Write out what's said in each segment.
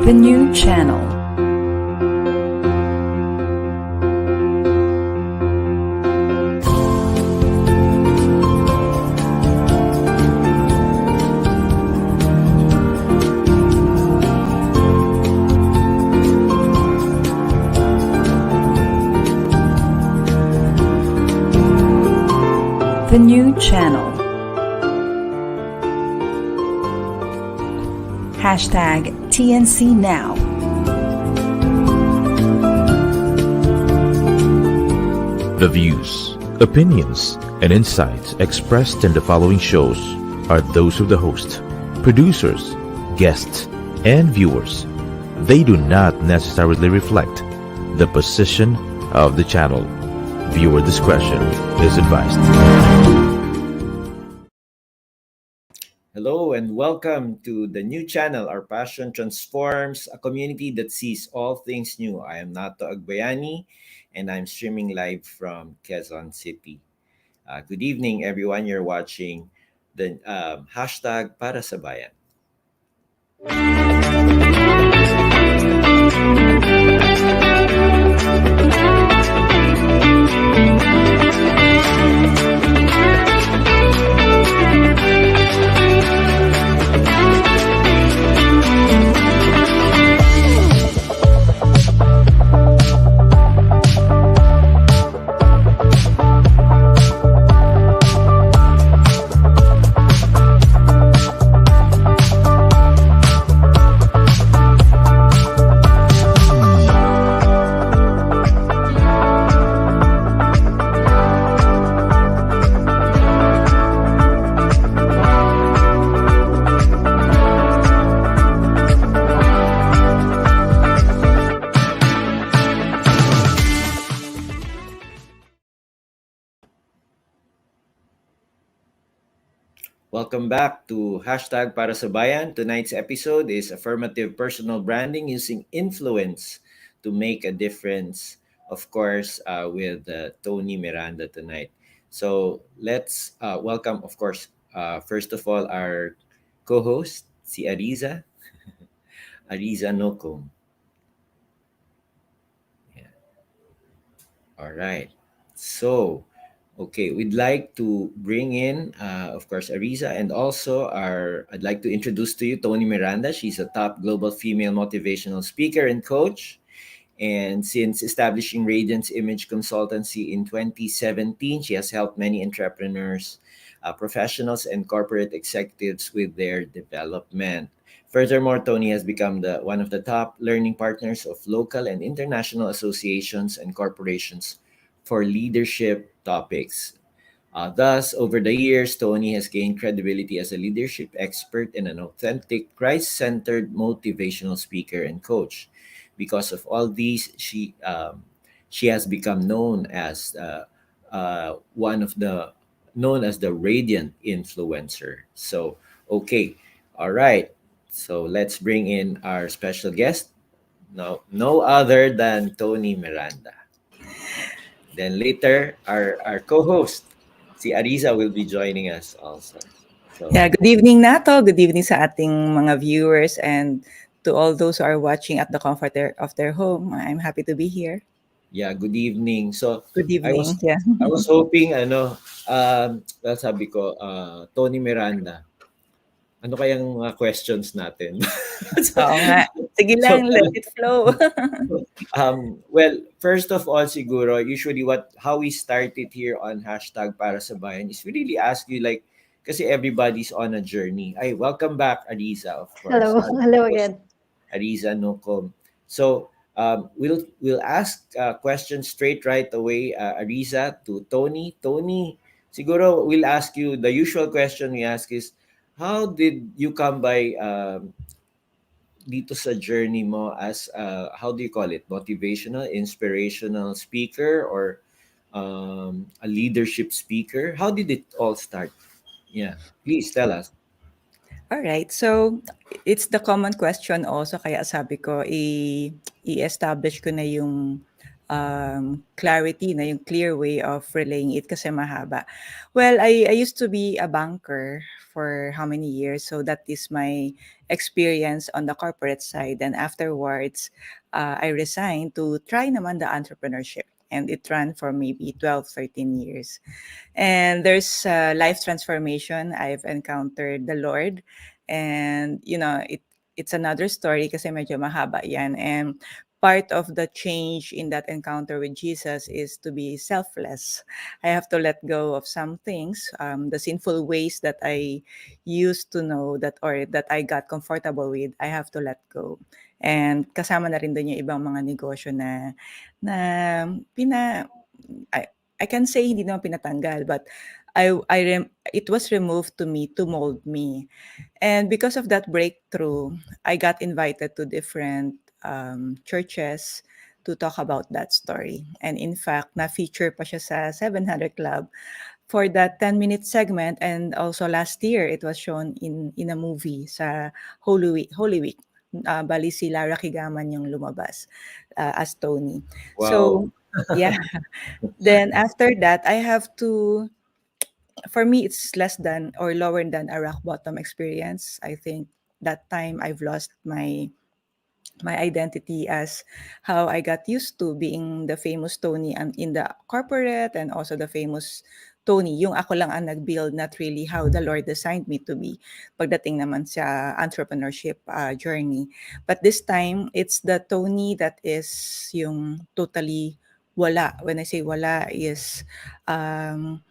The new channel. The new channel. Hashtag TNC Now. The views, opinions, and insights expressed in the following shows are those of the host, producers, guests, and viewers. They do not necessarily reflect the position of the channel. Viewer discretion is advised. Hello and welcome to the new channel. Our passion transforms a community that sees all things new. I am Nato Agbayani and I'm streaming live from Quezon City. Good evening, everyone. You're watching the hashtag Para sa Bayan. Welcome back to hashtag Para sa Bayan. Tonight's episode is Affirmative Personal Branding using influence to make a difference. Of course, with Toni Miranda tonight. So let's welcome, of course, first of all, our co-host, si Arizza. Arizza Nocum. Yeah. All right. So, okay, we'd like to bring in, of course, Arizza, and also I'd like to introduce to you Toni Miranda. She's a top global female motivational speaker and coach. And since establishing Radiance Image Consultancy in 2017, she has helped many entrepreneurs, professionals, and corporate executives with their development. Furthermore, Toni has become one of the top learning partners of local and international associations and corporations for leadership topics. Thus, over the years, Toni has gained credibility as a leadership expert and an authentic, Christ-centered motivational speaker and coach. Because of all these, she has become known as the radiant influencer. So, okay, all right. So let's bring in our special guest. No other than Toni Miranda. Then later, our co-host, si Arizza, will be joining us also. So, Yeah, good evening, Nato. Good evening sa ating mga viewers and to all those who are watching at the comfort of their home. I'm happy to be here. yeah, good evening. So, Good I was evening. Yeah. I was hoping well, sabi ko, Toni Miranda, ano kayang mga questions natin? Oo nga. Sige so, lang, let it flow. well, first of all, siguro, usually how we started here on hashtag Para sa Bayan is we really ask you like, kasi everybody's on a journey. Ay, welcome back, Arizza, of course. Hello, hello again. Arizza Nocum. So, we'll ask questions straight right away, Arizza, to Toni. Toni, siguro we'll ask you, the usual question we ask is, how did you come by dito sa journey mo as how do you call it, motivational, inspirational speaker, or a leadership speaker? How did it all start? Yeah, please tell us. All right. So, it's the common question also kaya sabi ko i-establish ko na yung clarity na yung clear way of relaying it kasi mahaba. Well, I used to be a banker for how many years? So that is my experience on the corporate side. And afterwards, I resigned to try naman the entrepreneurship. And it ran for maybe 12, 13 years. And there's life transformation. I've encountered the Lord. And, it's another story kasi medyo mahaba yan. And part of the change in that encounter with Jesus is to be selfless. I have to let go of some things, the sinful ways that I used to know that or that I got comfortable with, I have to let go. And kasama na rin doon yung ibang mga negosyo na pina I, I can say hindi naman pinatanggal, but it was removed to me to mold me. And because of that breakthrough, I got invited to different churches to talk about that story. And in fact, na-feature pa siya sa 700 Club for that 10-minute segment. And also last year, it was shown in a movie sa Holy Week. Holy Week. Bali si Lara Kigaman yung lumabas as Toni. Wow. So, yeah. Then after that, I have to for me it's less than or lower than a rock bottom experience. I think that time I've lost my identity as how I got used to being the famous Tony and in the corporate and also the famous Tony, yung ako lang ang nag-build, not really how the Lord designed me to be pagdating naman sa entrepreneurship journey. But this time, it's the Tony that is yung totally wala. When I say wala is um,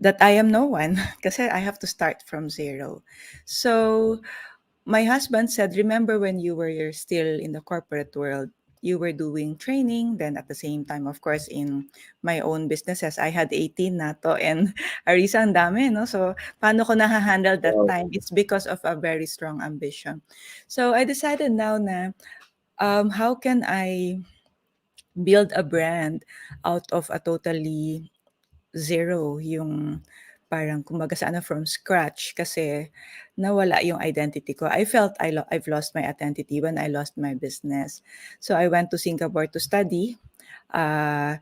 that I am no one kasi I have to start from zero. So my husband said, remember when you were still in the corporate world, you were doing training. Then at the same time, of course, in my own businesses, I had 18 Nato and Arizza ang dami, no? So paano ko na-handle that Wow. time? It's because of a very strong ambition. So I decided now na how can I build a brand out of a totally zero yung parang kumbaga sa ano from scratch kasi nawala yung identity ko. I felt I've lost my identity when I lost my business. So I went to Singapore to study uh,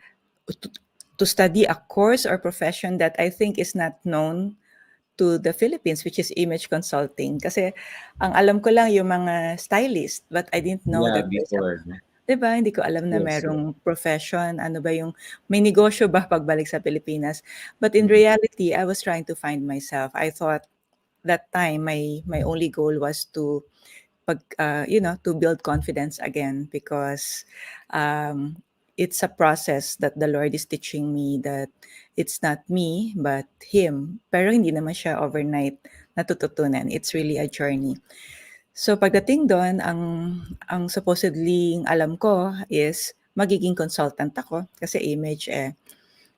to, to study a course or profession that I think is not known to the Philippines, which is image consulting. Kasi ang alam ko lang yung mga stylist, but I didn't know Yeah, that there's a before. No? 'di ba, hindi ko alam na Yes, yes. merong profession, ano ba yung may negosyo ba pagbalik sa Pilipinas. But in Mm. reality, I was trying to find myself. I thought that time my only goal was to to build confidence again because um, it's a process that the Lord is teaching me that it's not me but Him. Pero hindi naman siya overnight natututunan. It's really a journey. So pagdating do'n ang supposedly alam ko is magiging consultant ako kasi image, eh.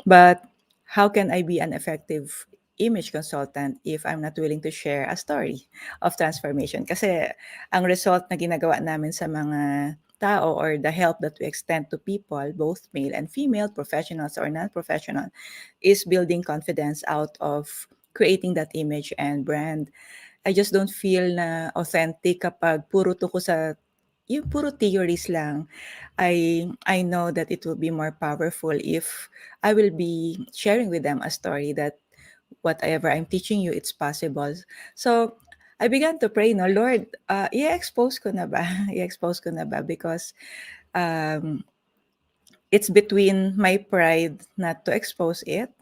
But how can I be an effective image consultant if I'm not willing to share a story of transformation? Kasi ang result na ginagawa namin sa mga tao or the help that we extend to people, both male and female, professionals or non-professional, is building confidence out of creating that image and brand. I just don't feel na authentic kapag puro tuko sa yung puro theories lang. I know that it will be more powerful if I will be sharing with them a story that whatever I'm teaching you, it's possible. So I began to pray, no, Lord, i-expose ko na ba? I-expose ko na ba? Because um, it's between my pride not to expose it,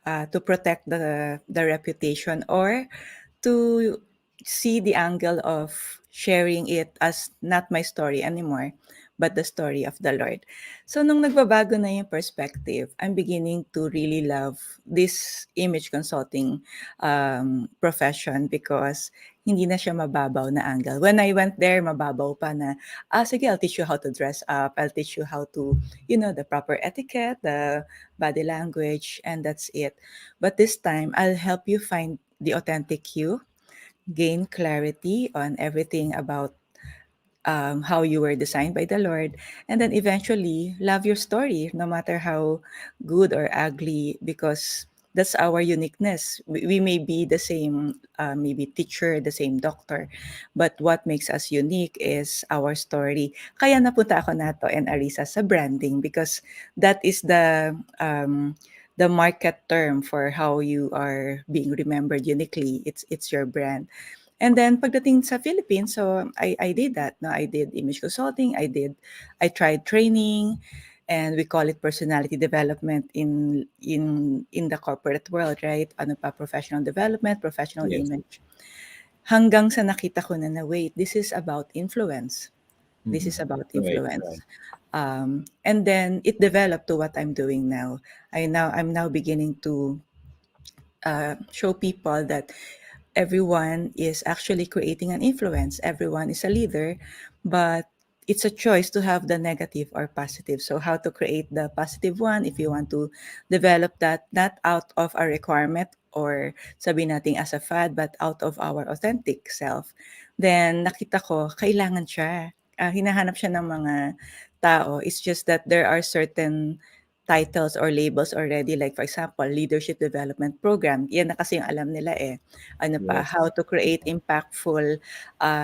to protect the reputation, or to see the angle of sharing it as not my story anymore, but the story of the Lord. So nung nagbabago na yung perspective, I'm beginning to really love this image consulting profession because hindi na siya mababaw na angle. When I went there, mababaw pa na, sige, I'll teach you how to dress up. I'll teach you how to, the proper etiquette, the body language, and that's it. But this time, I'll help you find the authentic you, gain clarity on everything about how you were designed by the Lord, and then eventually love your story, no matter how good or ugly, because That's our uniqueness. We may be the same, maybe teacher, the same doctor, but what makes us unique is our story. Kaya napunta ako Nato and Arizza sa branding because that is the market term for how you are being remembered uniquely. It's your brand. And then pagdating sa Philippines, so I did that. No, I did image consulting. I tried training, and we call it personality development in the corporate world, right? Ano pa, professional development, professional Yes. image. Hanggang sa nakita ko na wait, this is about influence. This Mm-hmm. is about Right. Right. influence. And then it developed to what I'm doing now. I'm now beginning to show people that everyone is actually creating an influence. Everyone is a leader, but it's a choice to have the negative or positive. So how to create the positive one if you want to develop that not out of a requirement or sabi nating as a fad but out of our authentic self. Then nakita ko kailangan siya. Hinahanap siya ng mga tao. It's just that there are certain titles or labels already, like for example leadership development program, yan na kasi yung alam nila eh. Ano pa, how Yes. to create impactful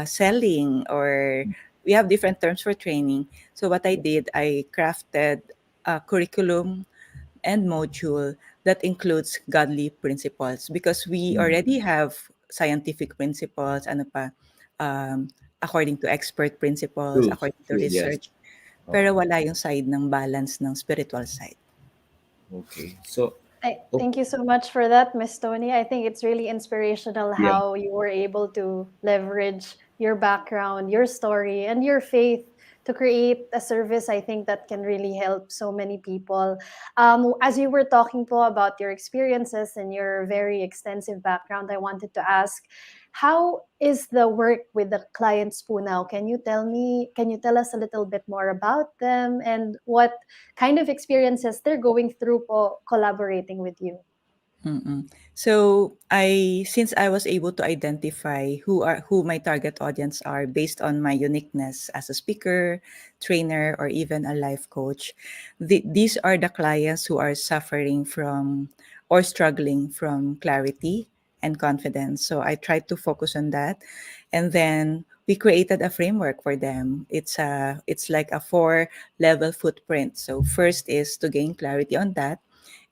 selling, or we have different terms for training. So what I did, I crafted a curriculum and module that includes godly principles because we Mm. already have scientific principles, ano pa, um, according to expert principles, True. according to True. Yes. research, pero Oo. wala yung side ng balance ng spiritual side. Okay. So, oh, Thank you so much for that, Miss Tony. I think it's really inspirational yeah. how you were able to leverage your background, your story, and your faith to create a service. I think that can really help so many people. As you were talking po about your experiences and your very extensive background, I wanted to ask, how is the work with the clients po now? Can you tell us a little bit more about them and what kind of experiences they're going through po collaborating with you? Mm. So since I was able to identify who my target audience are based on my uniqueness as a speaker, trainer, or even a life coach, these are the clients who are suffering from or struggling from clarity and confidence. So I tried to focus on that, and then we created a framework for them. It's like a 4-level footprint. So first is to gain clarity on that,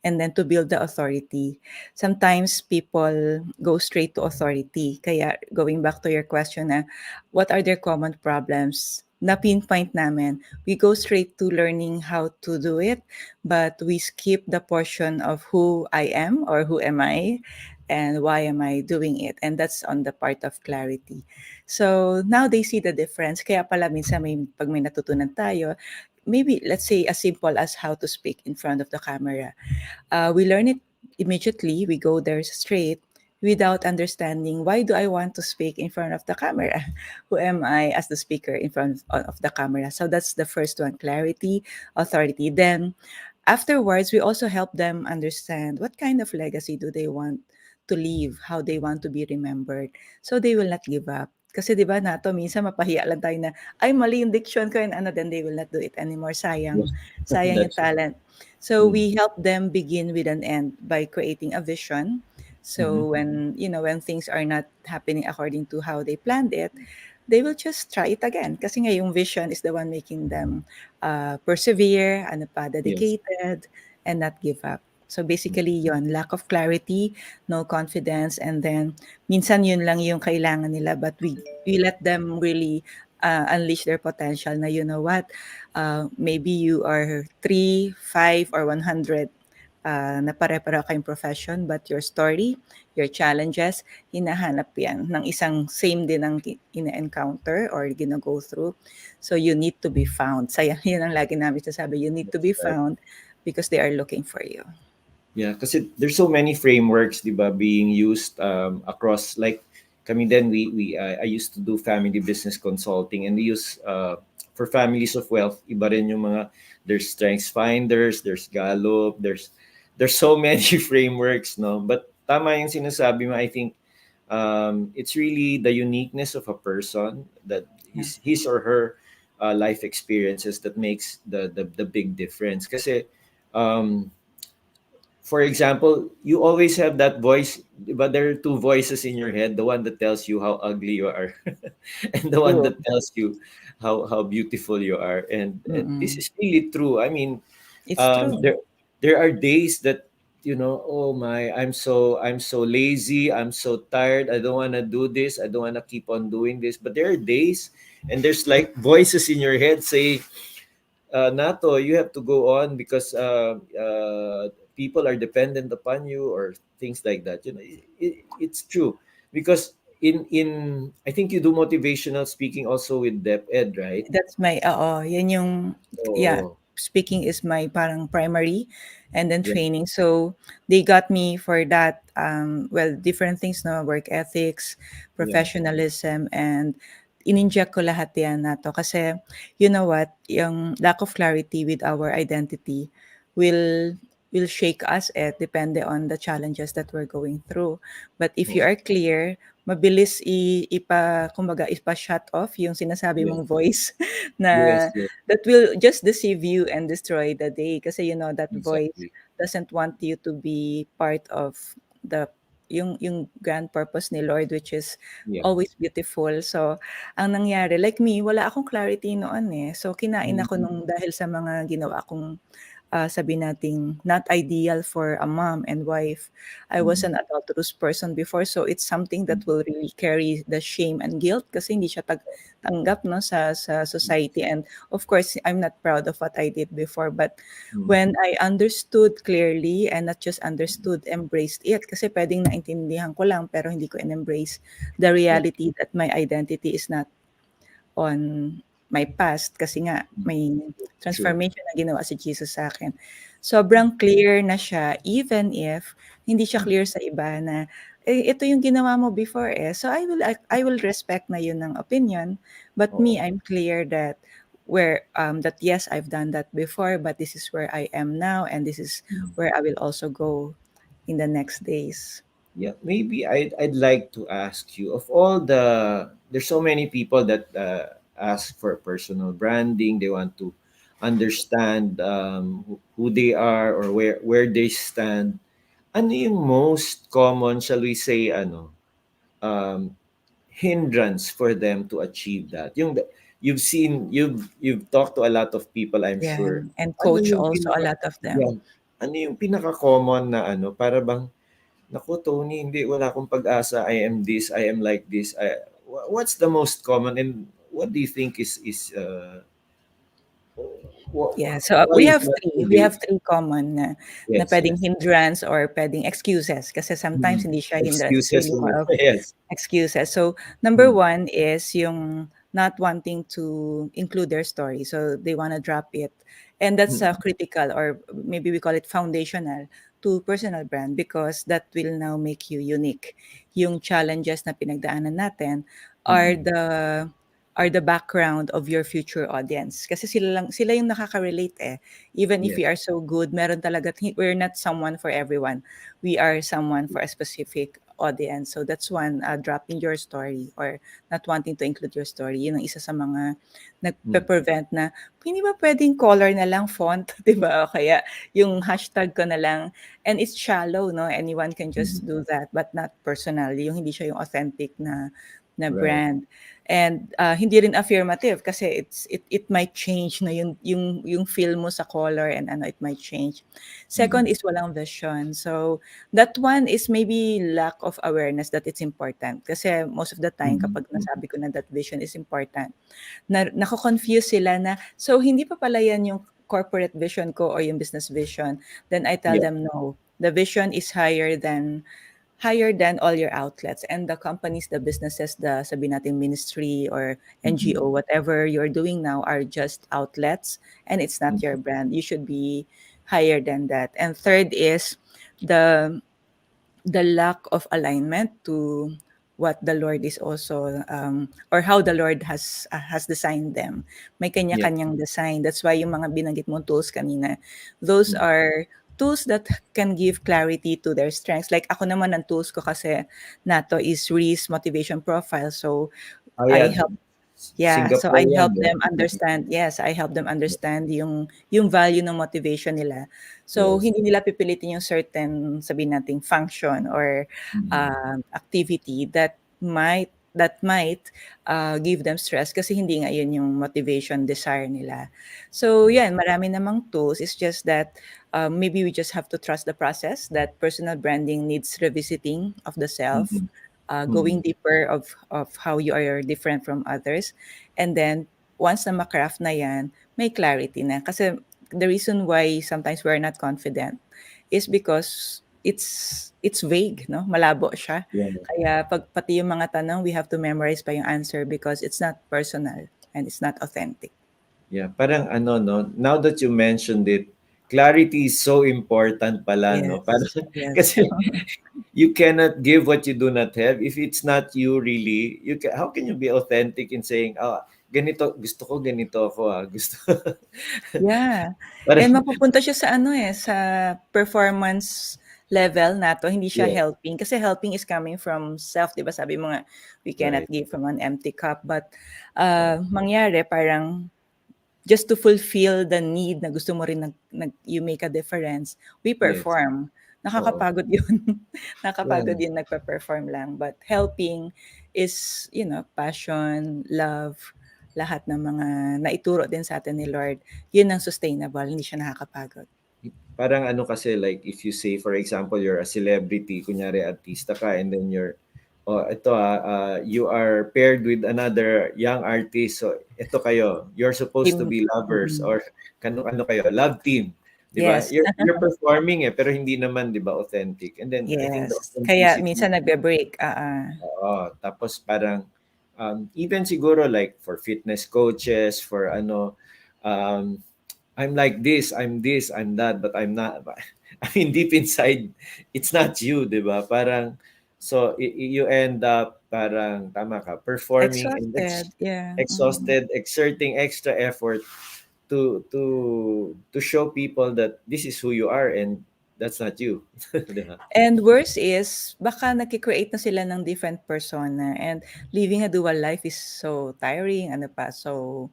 and then to build the authority. Sometimes people go straight to authority. Kaya going back to your question na what are their common problems? Na pinpoint namin, we go straight to learning how to do it, but we skip the portion of who I am or who am I and why am I doing it. And that's on the part of clarity. So now they see the difference. Kaya pala minsan pag may natutunan tayo, maybe let's say as simple as how to speak in front of the camera. We learn it immediately. We go there straight without understanding why do I want to speak in front of the camera? Who am I as the speaker in front of the camera? So that's the first one, clarity, authority. Then afterwards, we also help them understand what kind of legacy do they want to leave, how they want to be remembered. So they will not give up. Kasi di ba Nato, minsan mapahiya lang tayo na, ay mali yung diction ko and ano, then they will not do it anymore. Sayang. Yes. Sayang yung That's talent. So mm. we help them begin with an end by creating a vision. Mm-hmm. So when things are not happening according to how they planned it, they will just try it again. Kasi nga yung vision is the one making them persevere, ano pa, Yes. dedicated, and not give up. So basically yon, lack of clarity, no confidence, and then minsan yun lang yung kailangan nila, but we let them really unleash their potential na you know what, maybe you are 3, 5, or 100 na pare-pareho kayong profession, but your story, your challenges, hinahanap yan ng isang same din ang ina-encounter or gina-go through. So you need to be found. Saya, yun ang lagi namin sasabi, you need to be Right. found because they are looking for you. Yeah, kasi there's so many frameworks, di ba, being used across, like kami din, I used to do family business consulting, and we use for families of wealth, iba rin yung mga, there's strengths finders, there's Gallup, there's so many frameworks, no? But tama yung sinasabi mo, I think it's really the uniqueness of a person, that Yeah. his or her life experiences that makes the big difference. Kasi um, for example, you always have that voice, but there are two voices in your head, the one that tells you how ugly you are and the one True. that tells you how beautiful you are. And this Mm-mm. is really true. I mean, It's true. there are days that, oh my, I'm so lazy, I'm so tired, I don't want to do this, I don't want to keep on doing this. But there are days, and there's like voices in your head say, Nato, you have to go on because people are dependent upon you, or things like that. It's true, because in I think you do motivational speaking also with Dep Ed, right? That's my oo, 'yan yung yeah, Oh, speaking is my parang primary and then yeah, training. So, they got me for that, well, different things 'no, work ethics, yeah, professionalism, and in-inject ko lahat 'yan na 'to kasi you know what, yung lack of clarity with our identity will will shake us, depende on the challenges that we're going through. But if you oh, are clear, mabilis kumbaga ipa-shut off yung sinasabi yeah, mong voice yes, na yes, that will just deceive you and destroy the day. Kasi you know that voice exactly. doesn't want you to be part of the yung grand purpose ni Lord, which is Yeah. always beautiful. So, ang nangyari, like me, wala akong clarity noon eh. So, kinain ako Mhm. nung dahil sa mga ginawa kong sabi nating not ideal for a mom and wife. I was Mhm. an adulterous person before, so it's something that will really carry the shame and guilt kasi hindi siya tanggap no sa society. And of course, I'm not proud of what I did before, but Mhm. when I understood clearly and not just understood, embraced it kasi pwedeng naintindihan ko lang pero hindi ko in-embrace the Yeah. reality that my identity is not on my past kasi nga Mhm. may True. transformation na ginawa si Jesus sa akin. Sobrang clear na siya even if hindi siya clear sa iba na, ito yung ginawa mo before, eh. So I will respect na yun ang opinion, but me, Oo. I'm clear that that yes, I've done that before, but this is where I am now and this is Mhm. where I will also go in the next days. Yeah, maybe I'd like to ask you, of all there's so many people that ask for personal branding. They want to understand who they are, or where they stand. Ano yung most common, shall we say, um, hindrance for them to achieve that? You've talked to a lot of people, I'm Yeah, sure. and Ano coach yung also a pinaka lot of them. Yeah, ano yung pinaka-common na para bang, naku, Tony, hindi, wala akong pag-asa. I am this, I am like this. What's the most common, and what do you think Yeah, so why we is have that so 3. We big? have 3 common na Yes, puwedeng yes. hindrance or puwedeng excuses kasi sometimes Mhm. hindi siya hindrance, it's Excuses really only. more of Yes. excuses. So, number Mm, 1 is yung not wanting to include their story. So, they wanna drop it. And that's, mm, critical or maybe we call it foundational to personal brand because that will now make you unique. Yung challenges na pinagdaanan natin are mm. the background of your future audience. Kasi sila yung nakaka-relate, eh. Even if Yes. we are so good, meron talaga we're not someone for everyone. We are someone for a specific audience. So that's one, dropping your story or not wanting to include your story. Yun ang isa sa mga Mm, nagpe-prevent na, hindi ba puwedeng color na lang font, 'di ba? O kaya yung hashtag ko na lang and it's shallow 'no, anyone can mhm. just do that but not personal, yung hindi siya yung authentic na Right. brand. And, hindi rin affirmative kasi it might change na yung feel mo sa color and ano, it might change. Second Mhm. is walang vision. So, that one is maybe lack of awareness that it's important. Kasi most of the time Mhm. kapag nasabi ko na that vision is important, nako-confuse sila na, "So hindi pa pala 'yan yung corporate vision ko or yung business vision." Then I tell Yeah. them, "No, the vision is higher than all your outlets and the companies, the businesses, the sabihin nating ministry or Mhm. NGO, whatever you're doing now are just outlets and it's not your Mhm. brand. You should be higher than that." And third is the the lack of alignment to what the Lord is also or how the Lord has designed them. May Yeah. kanya-kanyang design. That's why yung mga binanggit mong tools kanina, those Mm. are tools that can give clarity to their strengths. Like ako naman ang tools ko kasi Nato is Reese motivation profile. So Ah, I yeah. help. Yeah, so I Singaporean, help di ba? them understand. Yes, I help them understand yung value ng motivation nila. So Yes. hindi nila pipilitin yung certain sabihin nating function or Mm. activity that might give them stress kasi hindi nga yun yung motivation desire nila. So Yes. yan, marami namang tools. It's just that maybe we just have to trust the process that personal branding needs revisiting of the self, Mm. going Mm. deeper of how you are different from others. And then, once na makraft na yan, may clarity na. Kasi the reason why sometimes we're not confident is because it's vague, no? Malabo siya. Yeah. Kaya pag pati yung mga tanong, we have to memorize pa yung answer because it's not personal and it's not authentic. Yeah, parang ano, no, now that you mentioned it, clarity is so important pala, no? Parang, Yes. Yes. kasi you cannot give what you do not have. If it's not you really, how can you be authentic in saying, oh, ganito, gusto ko ganito ako, ah. Gusto. Yeah. And Parang, mapupunta siya sa ano eh, sa performance level nato, hindi siya yeah, helping. Kasi helping is coming from self, di ba? Sabi mo nga, we cannot right. give from an empty cup. But Yeah. mangyari parang just to fulfill the need na gusto mo rin you make a difference, we Yes. perform. Oo. Nakakapagod yun. Yeah. Nakakapagod yun nagpa-perform lang. But helping is, passion, love, lahat ng mga naituro din sa atin ni Lord, yun ang sustainable, hindi siya nakakapagod. Parang ano kasi, like if you say for example you're a celebrity, kunyari artista ka, and then you are paired with another young artist, so ito kayo, you're supposed to Team, be lovers, mm. or ano kayo, love team, 'di ba? Yes, You're performing pero hindi naman, 'di ba, authentic. And then I think the yes. Kaya authenticity, minsan nagbe-break, oo, tapos parang even siguro like for fitness coaches, for ano, um I'm like this, I'm that, but I'm not. I mean, deep inside, it's not you, di ba? Parang, so you end up parang, tama ka, performing and exhausted, yeah, exhausted, exerting extra effort to show people that this is who you are and that's not you. Di ba? And worse is, baka nagki-create na sila ng different persona and living a dual life is so tiring, ano pa. So,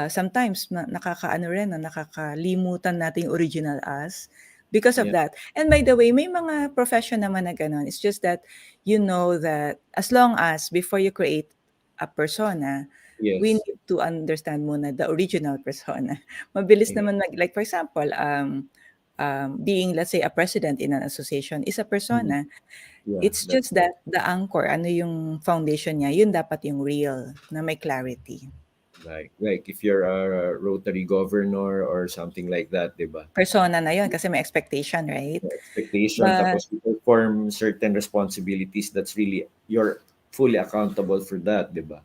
sometimes nakakaano rin, no, nakakalimutan natin yung original us because of Yeah. that. And by the way, may mga profession naman na gano'n. It's just that you know that as long as before you create a persona, we Yes. need to understand muna the original persona. Mabilis naman like for example, being, let's say, a president in an association is a Mhm. persona. Yeah, It's that's just that the anchor, ano yung foundation niya, yun dapat yung real, na may clarity. like if you're a Rotary governor or something like that, di ba? Persona na yun kasi may expectation, right? Expectation, But tapos you perform certain responsibilities, that's really you're fully accountable for that, di ba?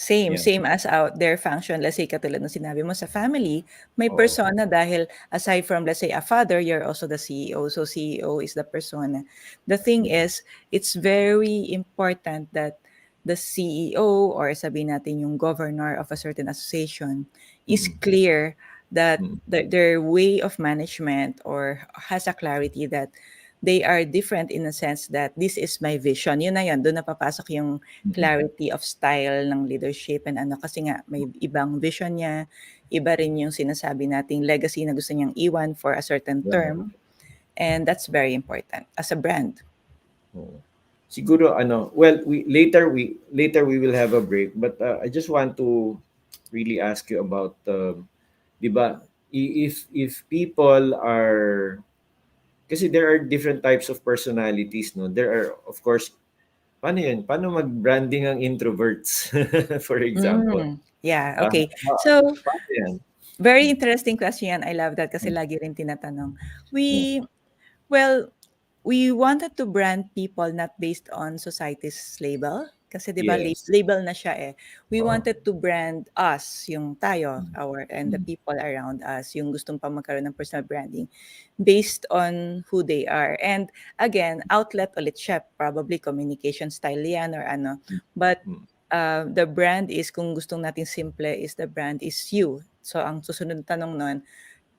same, Yeah. same as out their function. Let's say katulad ng sinabi mo sa family, may Oo. persona dahil aside from, let's say, a father, you're also the CEO. So CEO is the persona. The thing Mm. is, it's very important that the CEO or sabihin natin yung governor of a certain association is Mm. clear that Mm. their way of management or has a clarity that they are different in a sense that this is my vision. Yun na yun, doon na papasok yung Mm. clarity of style ng leadership and ano kasi nga may ibang vision niya, iba rin yung sinasabi nating legacy na gusto niyang iwan for a certain Right. term, and that's very important as a brand. Oo. Siguro ano, well, we will have a break, but I just want to really ask you about, 'di ba, if people are, kasi there are different types of personalities, no? There are, of course, paano yun? Paano mag-branding ang introverts? For example. Yeah, Ah, okay. ah, So, paano yan? very interesting question yan. I love that kasi Mm. lagi rin tinatanong. Mm. Well, we wanted to brand people not based on society's label. Kasi 'di ba Yes. label na siya eh. We Oo. wanted to brand us, yung tayo, Mm. our and the Mm. people around us, yung gustong pa magkaroon ng personal branding based on who they are. And again, outlet ulit siya, probably communication style yan or ano. But Mm. the brand is, kung gustong natin simple, is the brand is you. So ang susunod na tanong nun,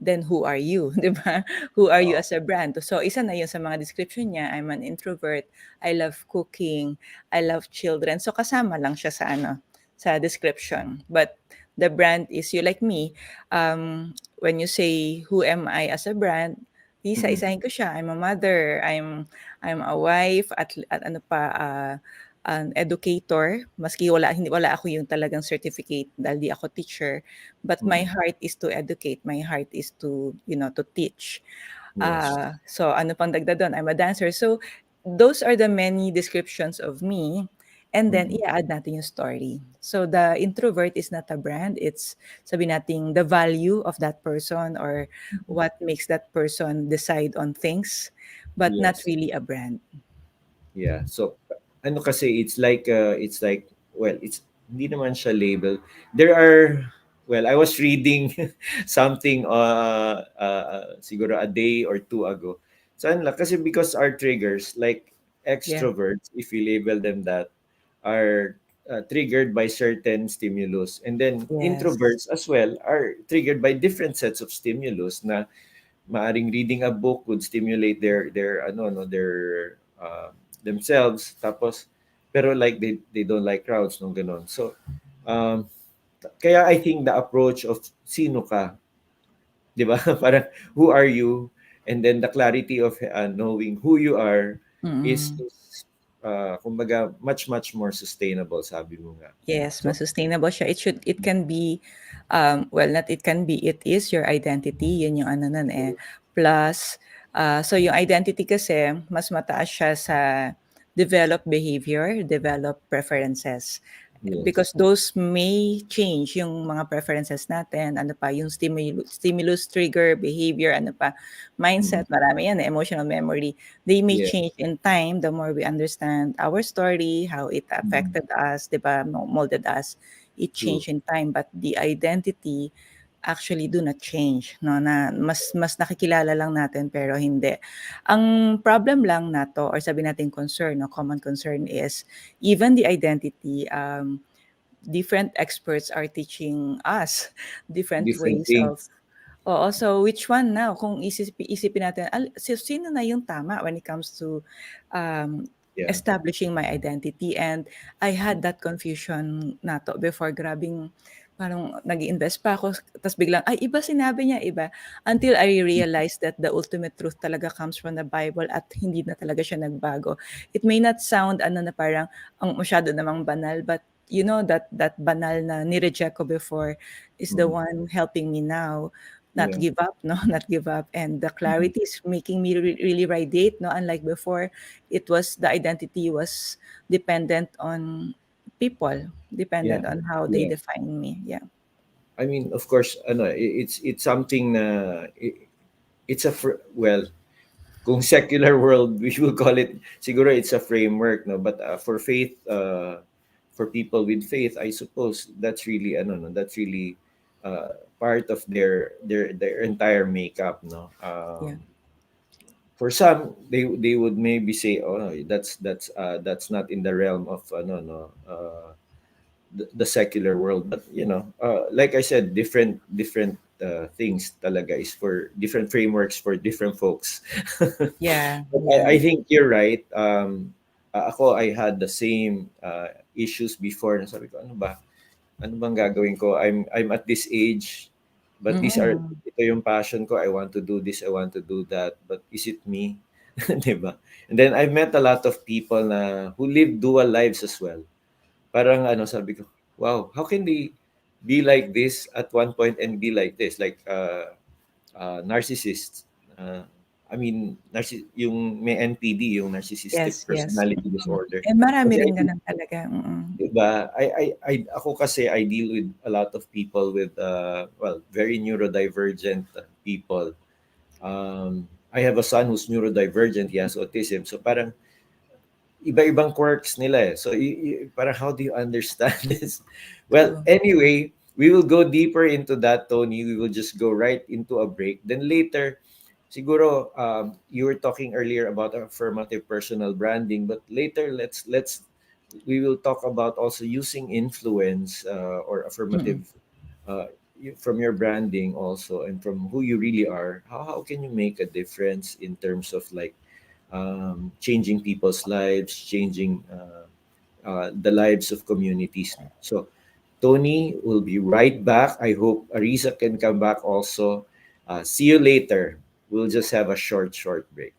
then who are you, 'di ba? Who are you Oo. as a brand? So isa na 'yun sa mga description niya, I'm an introvert, I love cooking, I love children. So kasama lang siya sa ano, sa description. But the brand is you, like me. When you say who am I as a brand, Mm. isa-isahin ko siya. I'm a mother, I'm a wife, at ano pa, an educator. Maski wala ako yung talagang certificate dahil di ako teacher, but my Mm. heart is to educate. My heart is to, to teach. Yes. So ano pang dagdag do'n, I'm a dancer. So those are the many descriptions of me, and then Mm. i-add natin yung story. So the introvert is not a brand, it's sabi nating the value of that person or what makes that person decide on things, but not Yes. really a brand. Yeah. So ano kasi it's like well, it's hindi naman siya label. There are well, I was reading something siguro a day or two ago. So ano lang, kasi because our triggers like Yeah. extroverts, if we label them that, are triggered by certain stimulus, and then Yes. introverts as well are triggered by different sets of stimulus na maaring reading a book would stimulate their ano no their themselves, tapos pero like they don't like crowds nung ganon. So um kaya I think the approach of sino ka, 'di ba? Parang who are you, and then the clarity of knowing who you are Mm. is kumbaga much more sustainable, sabi mo nga. Yes, So mas sustainable siya. It can be, well, not it can be, it is your identity. Yun yung ano nun eh. Plus, so yung identity kasi, mas mataas siya sa develop behavior, develop preferences. yes. Because those may change yung mga preferences natin, ano pa, yung stimulus trigger, behavior, ano pa, Mm. mindset, marami yan, emotional memory. They may Yeah. change in time the more we understand our story, how it Mm. affected us, 'di ba, molded us. It True. changed in time, but the identity actually do not change, no, na mas nakikilala lang natin pero hindi. Ang problem lang nato or sabi natin concern, no, common concern is even the identity, different experts are teaching us different Different ways of. things. Oo, so which one now kung isipin natin sino na yung tama when it comes to, um, Yeah. establishing my identity, and I had that confusion nato before, grabing parang nag-iinvest pa ako ta's biglang, "Ay iba sinabi niya, iba." Until I realized that the ultimate truth talaga comes from the Bible at hindi na talaga siya nagbago. It may not sound ano na parang ang masyado namang banal, but that banal na ni-reject ko before is the Mm. one helping me now not Yeah. give up, no, not give up. And the Mhm. clarity is making me really radiate, no, unlike before, the identity was dependent on people, Yeah. dependent on how they Yeah. define me. Yeah. I mean, of course, ano, it's something na it's well, kung secular world, we will call it, siguro it's a framework, no? But for faith, for people with faith, I suppose that's really, ano, no, that's really part of their entire makeup, no? Yeah. For some, they would maybe say, oh no, that's not in the realm of no no the secular world, but like I said, different things talaga is for different frameworks for different folks. Yeah. But I Yeah. think you're right. Ako, I had the same issues before na sabi ko, ano bang gagawin ko? I'm at this age, but Mm. ito yung passion ko. I want to do this, I want to do that, but is it me? 'Di ba? And then I met a lot of people na who live dual lives as well. Parang ano, sabi ko, wow, how can they be like this at one point and be like this? Like narcissists. I mean, yung may NPD, yung narcissistic Yes, yes. personality disorder. Eh, marami Kasi rin ganun talaga. diba, ako kasi I deal with a lot of people with well, very neurodivergent people. I have a son who's neurodivergent, he has autism. So parang iba-ibang quirks nila eh. So parang how do you understand this? Well, True. anyway, we will go deeper into that, Tony. We will just go right into a break. Then later, siguro you were talking earlier about affirmative personal branding, but later let's we will talk about also using influence or Mm. affirmative from your branding also, and from who you really are. How can you make a difference in terms of like changing people's lives, changing the lives of communities. So Toni will be right back. I hope Arizza can come back also. See you later. We'll just have a short break.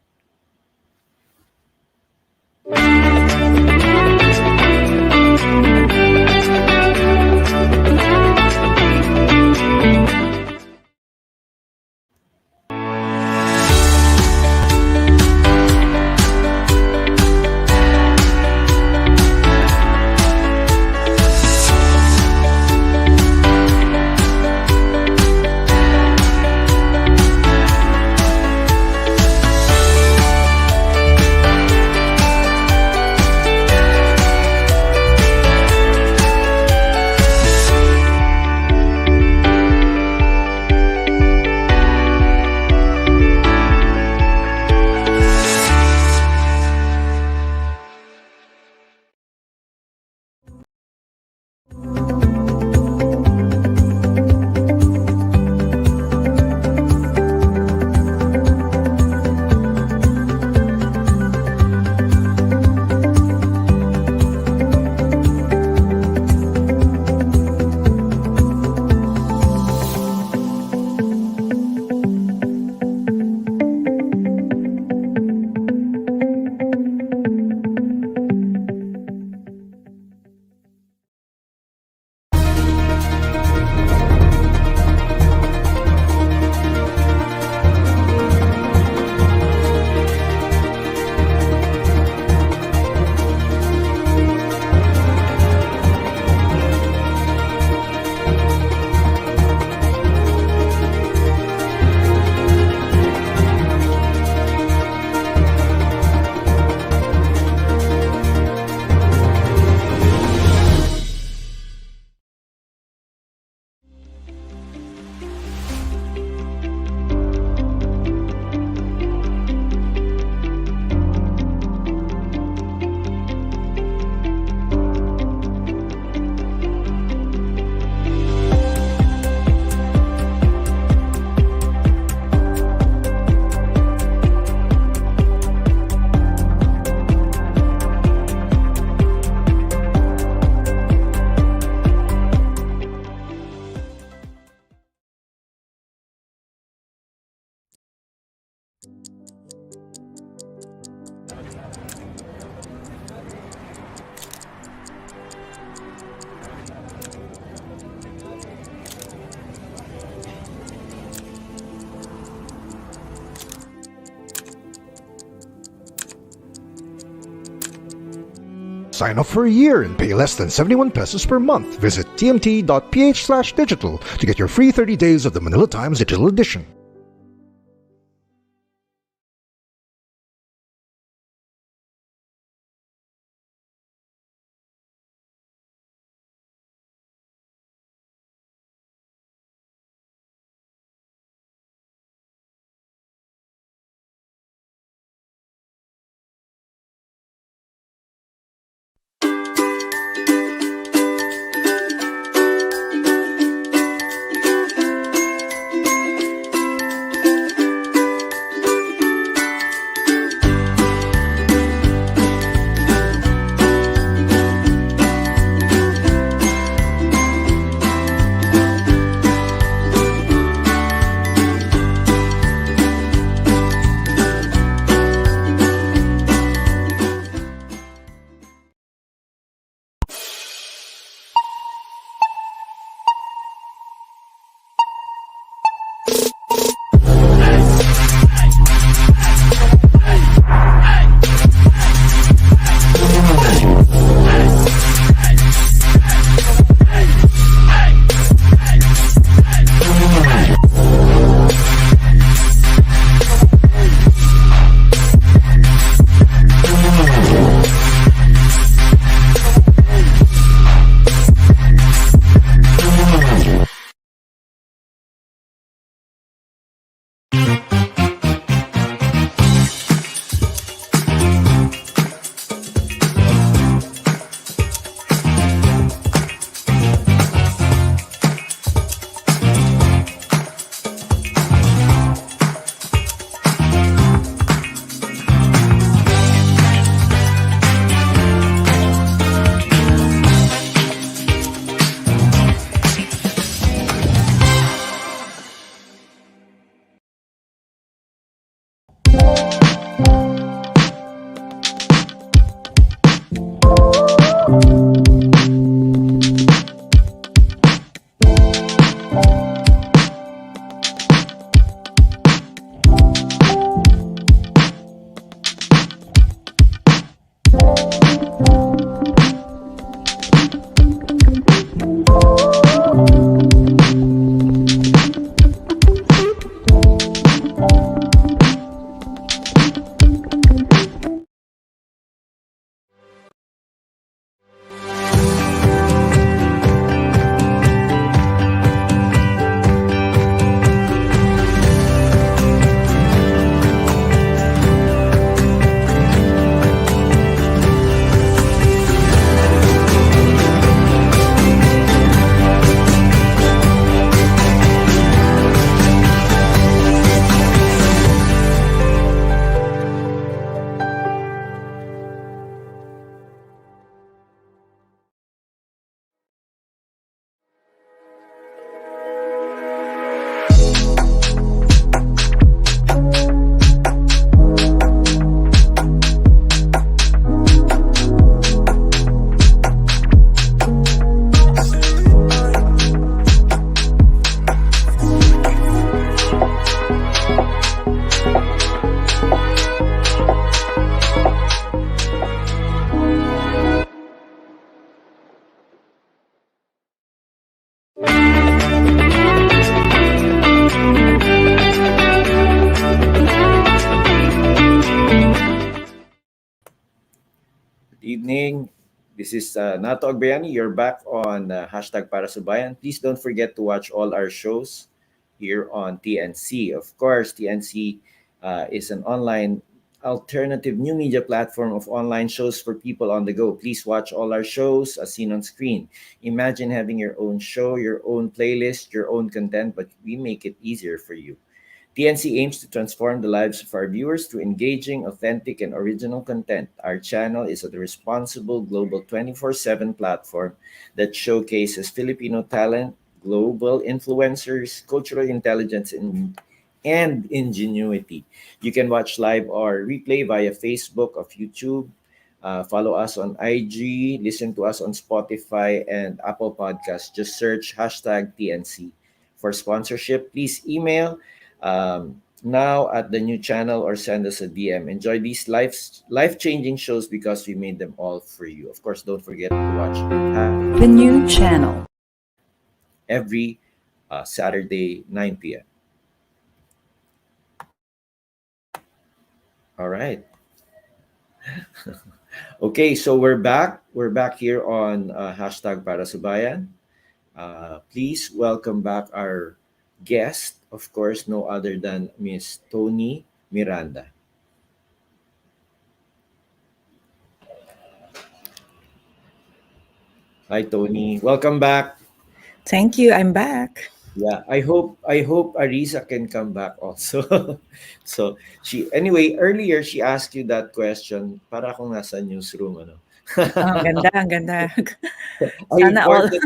Sign up for a year and pay less than 71 pesos per month. Visit tmt.ph/digital to get your free 30 days of the Manila Times Digital Edition. evening. This is Nato Agbayani. You're back on hashtag para sa Bayan. Please don't forget to watch all our shows here on TNC. Of course, TNC is an online alternative new media platform of online shows for people on the go. Please watch all our shows as seen on screen. Imagine having your own show, your own playlist, your own content, but we make it easier for you. TNC aims to transform the lives of our viewers through engaging, authentic, and original content. Our channel is a responsible global 24/7 platform that showcases Filipino talent, global influencers, cultural intelligence, and ingenuity. You can watch live or replay via Facebook or YouTube. Follow us on IG, listen to us on Spotify and Apple Podcasts. Just search hashtag TNC. For sponsorship, please email now at the new channel or send us a DM. Enjoy these life changing shows because we made them all for you. Of course, don't forget to watch The new channel. every Saturday 9 p.m. All right. Okay, so we're back. We're back here on hashtag para sa Bayan. Please welcome back our guest, of course, no other than Miss Toni Miranda. Hi, Toni. Welcome back. Thank you. I'm back. Yeah, I hope Arizza can come back also. So earlier she asked you that question para akong nasa newsroom ano. Oh, ang ganda, ang ganda. I Sana all imported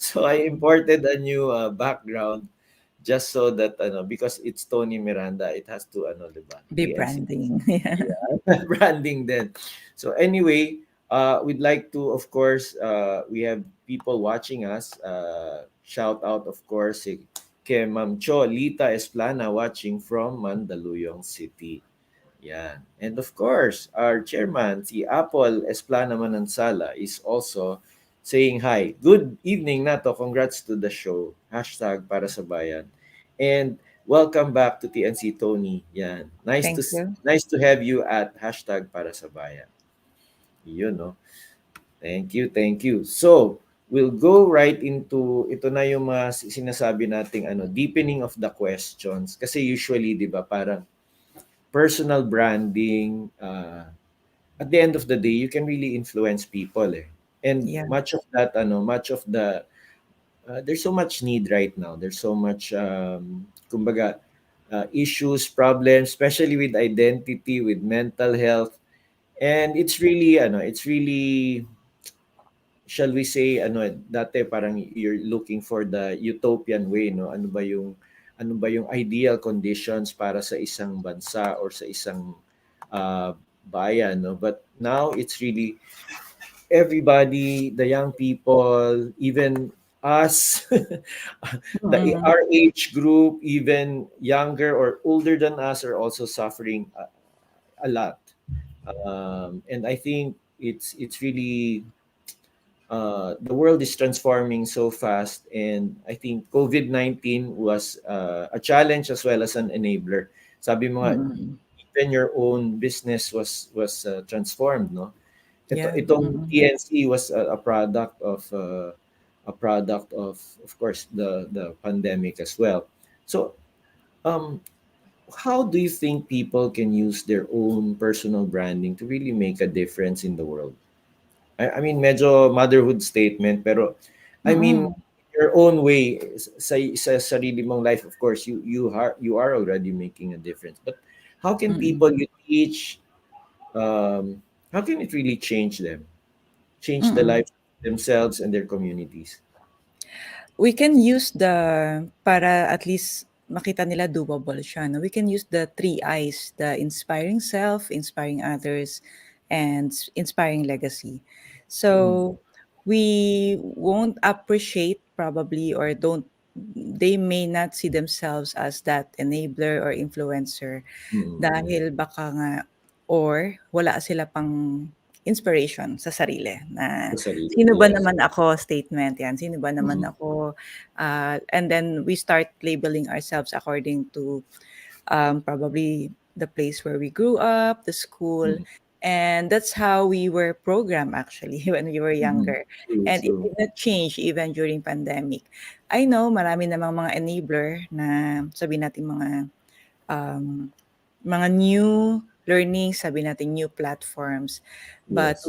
so I imported a new background just so that ano because it's Toni Miranda it has to ano 'di ba? be TNC branding. Yeah. yeah, branding then. So anyway, we'd like to, of course, we have people watching us. Shout out, of course, kay Ma'am Cho Lita Esplana watching from Mandaluyong City. Yeah. And of course, our chairman, si Apple Esplana Manansala, is also saying hi. Good evening, Nato. Congrats to the show. Hashtag para sa bayan. And welcome back to TNC Tony. Yan. Thank you. Nice to have you at hashtag para sa bayan. You know. Thank you, thank you. So, we'll go right into ito na yung mga sinasabi nating deepening of the questions kasi usually 'di ba parang personal branding at the end of the day you can really influence people eh. And Yeah. much of the there's so much need right now. There's so much kumbaga issues, problems, especially with identity, with mental health. And it's really shall we say dati parang you're looking for the utopian way no ano ba yung ideal conditions para sa isang bansa or sa isang bayan no but now it's really everybody the young people even us Mm-mm. our age group even younger or older than us are also suffering a lot and I think it's really the world is transforming so fast, and I think COVID-19 was a challenge as well as an enabler. Sabi mo nga, Mm-mm. even your own business was transformed, no? Yeah. Itong Mm-mm. TNC was a product of course the pandemic as well. So um how do you think people can use their own personal branding to really make a difference in the world? I mean, medyo motherhood statement, pero I mean, Mm-mm. your own way, sa sarili mong life, of course, you are already making a difference. But how can people Mm-mm. you teach, how can it really change the Mm-mm. lives of themselves and their communities? We can use para at least makita nila doable siya, no? We can use the 3 I's, the inspiring self, inspiring others, and inspiring legacy. Mm, So, we won't appreciate probably or don't they may not see themselves as that enabler or influencer mm, mm. dahil baka nga or wala sila pang inspiration sa sarili na Sa sarili, sino ba yes. naman ako statement yan, sino ba naman Mm, ako, and then we start labeling ourselves according to probably the place where we grew up, the school, mm, And that's how we were programmed actually when we were Mm. younger. True, And it true. did not change even during pandemic. I know marami namang mga enabler na sabi natin um, mga new learning, sabi natin new platforms. But Yes.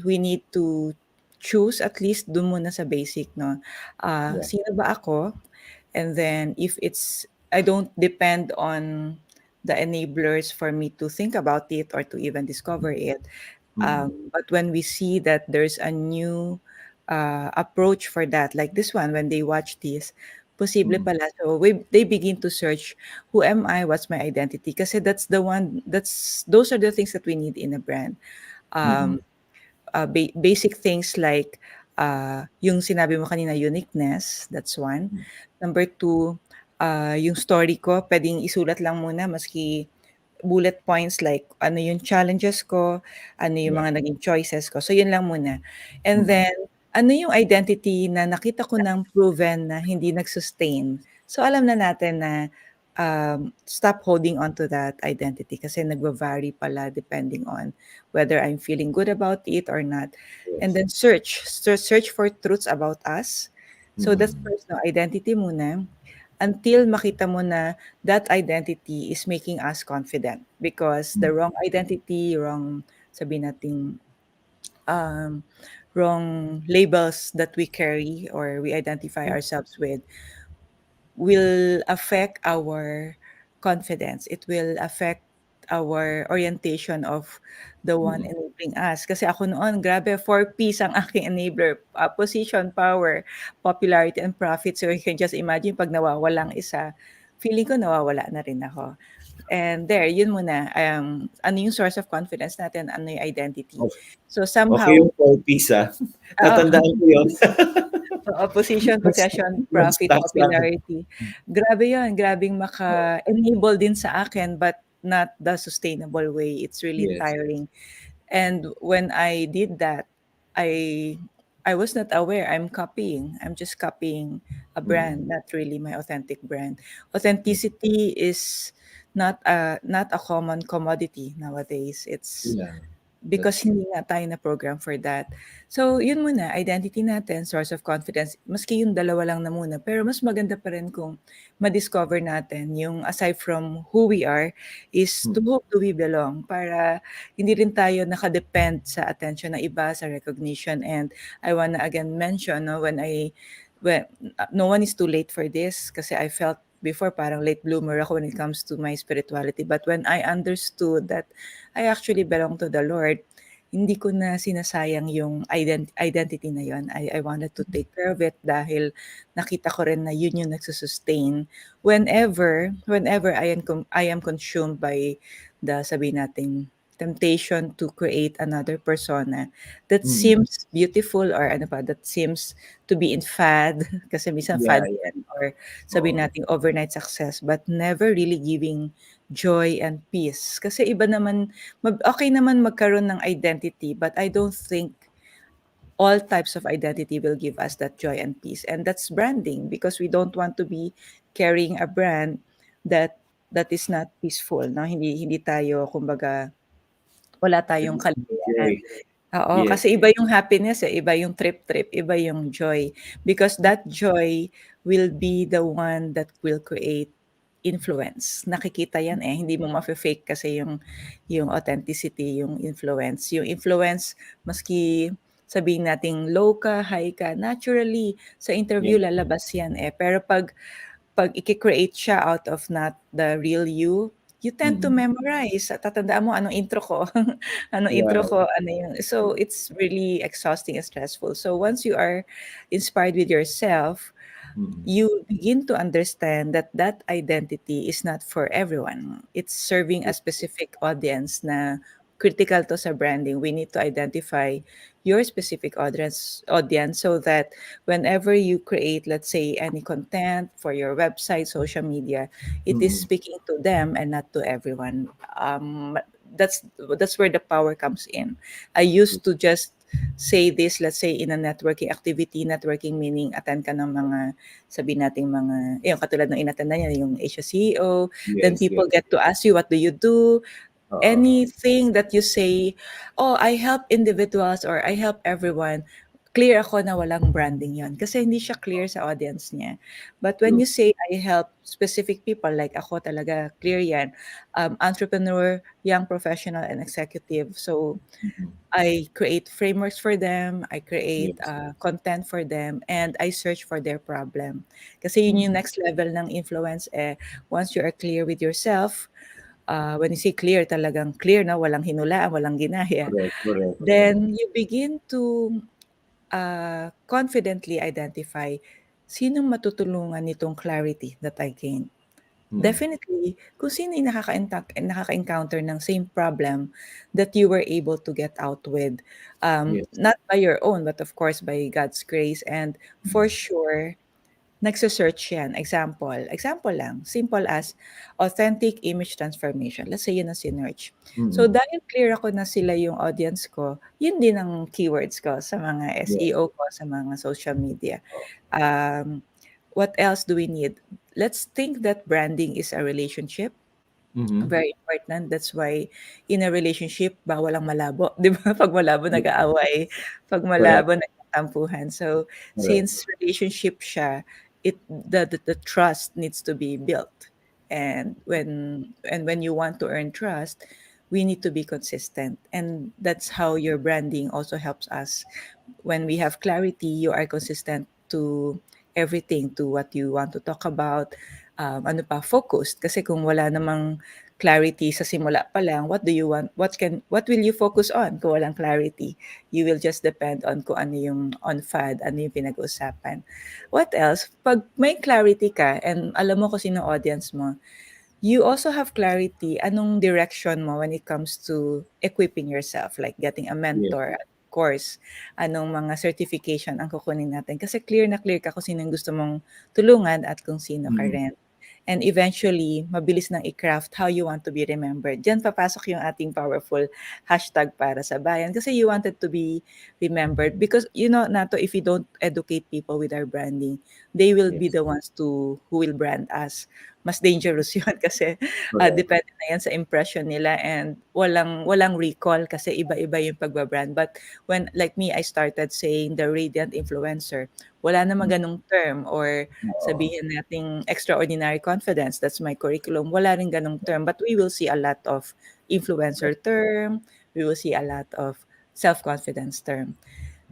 we need to choose at least dun muna sa basic, no? Yeah. Sino ba ako? And then if it's I don't depend on the enablers for me to think about it or to even discover it. Mm. But when we see that there's a new approach for that, like this one, when they watch this, posible Mm. pala. So they begin to search, who am I? What's my identity? Kasi those are the things that we need in a brand. Mm. Um, basic things like yung sinabi mo kanina, uniqueness, that's one. Mm. Number two, yung story ko, pwedeng isulat lang muna maski bullet points like ano yung challenges ko, ano yung Yeah. mga naging choices ko. So yun lang muna. And Mm. then, ano yung identity na nakita ko ng proven na hindi nag-sustain. So alam na natin na stop holding on to that identity kasi nagva-vary pala depending on whether I'm feeling good about it or not. And Yes. then search for truths about us. So that's Mm. first, no, identity muna until makita mo na that identity is making us confident because the Mm. wrong identity, wrong sabi nating um, wrong labels that we carry or we identify ourselves with will affect our confidence. It will affect our orientation of the one Mm. enabling us. Kasi ako noon, grabe, 4 P's ang aking enabler. Position, power, popularity, and profit. So you can just imagine pag nawawalang isa, feeling ko nawawala na rin ako. And there, yun muna. Ano yung source of confidence natin? Ano yung identity? Okay. So Okay somehow, yung 4 piece, ah. oo, Tatandaan ko yun. Position, possession, profit, Mag-stop sa'kin. popularity. Grabe 'yun, grabeng maka-enable din sa akin but not the sustainable way. It's really Yes. tiring. And when I did that, I I was not aware I'm copying. I'm just copying a Mm. brand, not really my authentic brand. Mm. Authenticity is not a common commodity nowadays. It's Yeah, that's because true. hindi nga tayo na-program for that. So, yun muna, identity natin, source of confidence. Maski yung dalawa lang na muna, pero mas maganda pa rin kung ma-discover natin yung aside from who we are is to Mm. whom do we belong para hindi rin tayo nakadepend sa attention ng iba, sa recognition. And I wanna again mention, no, when no one is too late for this kasi I felt before parang late bloomer ako when it comes to my spirituality. But when I understood that I actually belong to the Lord, hindi ko na sinasayang yung identity na yun. I wanted to take care of it dahil nakita ko rin na yun yung nagsusustain whenever I am consumed by the sabi nating temptation to create another persona that Mm. seems beautiful or ano pa, that seems to be in fad kasi minsan Yeah, fad yeah. yan or sabi Oo. nating overnight success but never really giving joy and peace. Kasi iba naman, okay naman magkaroon ng identity, but I don't think all types of identity will give us that joy and peace. And that's branding because we don't want to be carrying a brand that that is not peaceful. No? Hindi tayo, kumbaga, wala tayong kaligayahan. Joy. Oo, Yes. kasi iba yung happiness, eh, iba yung trip-trip, iba yung joy. Because that joy will be the one that will create influence. Nakikita yan eh, hindi mo mafe-fake kasi yung authenticity, yung influence. Yung influence, maski sabihin nating low ka, high ka, naturally, sa Yeah. interview lalabas yan eh. Pero pag iki-create siya out of not the real you, you tend to Mm. memorize. Tatandaan mo anong intro ko, anong intro Yeah. ko, ano yun. So it's really exhausting and stressful. So once you are inspired with yourself, Mm. you begin to understand that that identity is not for everyone. It's serving a specific audience na critical to sa branding. We need to identify your specific audience so that whenever you create, let's say, any content for your website, social media, it is Mm. speaking to them and not to everyone. That's where the power comes in. I used to just say this, let's say, in a networking activity. Networking meaning attend ka ng mga, sabi nating mga, yung katulad ng inattendan niya, yung Asia CEO. Then Yes, people yes. get to ask you, what do you do? Oo. anything that you say, oh, I help individuals or I help everyone, clear ako na walang branding yon kasi hindi siya clear sa audience niya. But when True. you say I help specific people, like ako talaga, clear yan. Entrepreneur, young professional, and executive. So Mhm. I create frameworks for them, I create Yes. content for them, and I search for their problem. Kasi yun yung Mhm. next level ng influence once you are clear with yourself, when you say clear, talagang clear na walang hinulaan, walang ginaya. Correct, correct. Then you begin to confidently identify sinong matutulungan nitong clarity that I gain. Mm. Definitely, kung sino yung nakaka-encounter ng same problem that you were able to get out with, Yes. not by your own, but of course by God's grace, and for sure nagse-search yan. Example lang, simple as authentic image transformation. Let's say yun ang sinearch. So Mm. dahil clear ako na sila yung audience ko, yun din ang keywords ko sa mga Yes. SEO ko, sa mga social media. Um, what else do we need? Let's think that branding is a relationship. Mhm. Very important. That's why in a relationship, bawal ang malabo. 'Di ba? Pag malabo, Yes. nag-aaway. Pag Correct, malabo, nagtatampuhan. So, correct. since relationship siya, the trust needs to be built. And when you want to earn trust, we need to be consistent. And that's how your branding also helps us. When we have clarity, you are consistent to everything, to what you want to talk about, ano pa, focused. Kasi kung wala namang clarity sa simula pa lang, what do you want? What will you focus on kung walang clarity? You will just depend on kung ano yung on fad, ano yung pinag-uusapan. What else? Pag may clarity ka and alam mo kung sino audience mo, you also have clarity anong direction mo when it comes to equipping yourself, like getting a Yes. mentor, course, anong mga certification ang kukunin natin. Kasi clear na clear ka kung sino yung gusto mong tulungan at kung sino ka Mm. rin. And eventually, mabilis nang i-craft how you want to be remembered. Diyan papasok yung ating powerful hashtag para sa bayan. Kasi you wanted to be remembered. Because, Nato, if we don't educate people with our branding, they will be Yes. the ones who will brand us. Mas dangerous yun kasi Correct. depende na yan sa impression nila, and walang recall kasi iba-iba yung pagbabrand. But when, like me, I started saying the radiant influencer, wala namang ganong term, or Oo. sabihin nating extraordinary confidence, that's my curriculum. Wala rin ganong term, but we will see a lot of influencer term, we will see a lot of self-confidence term.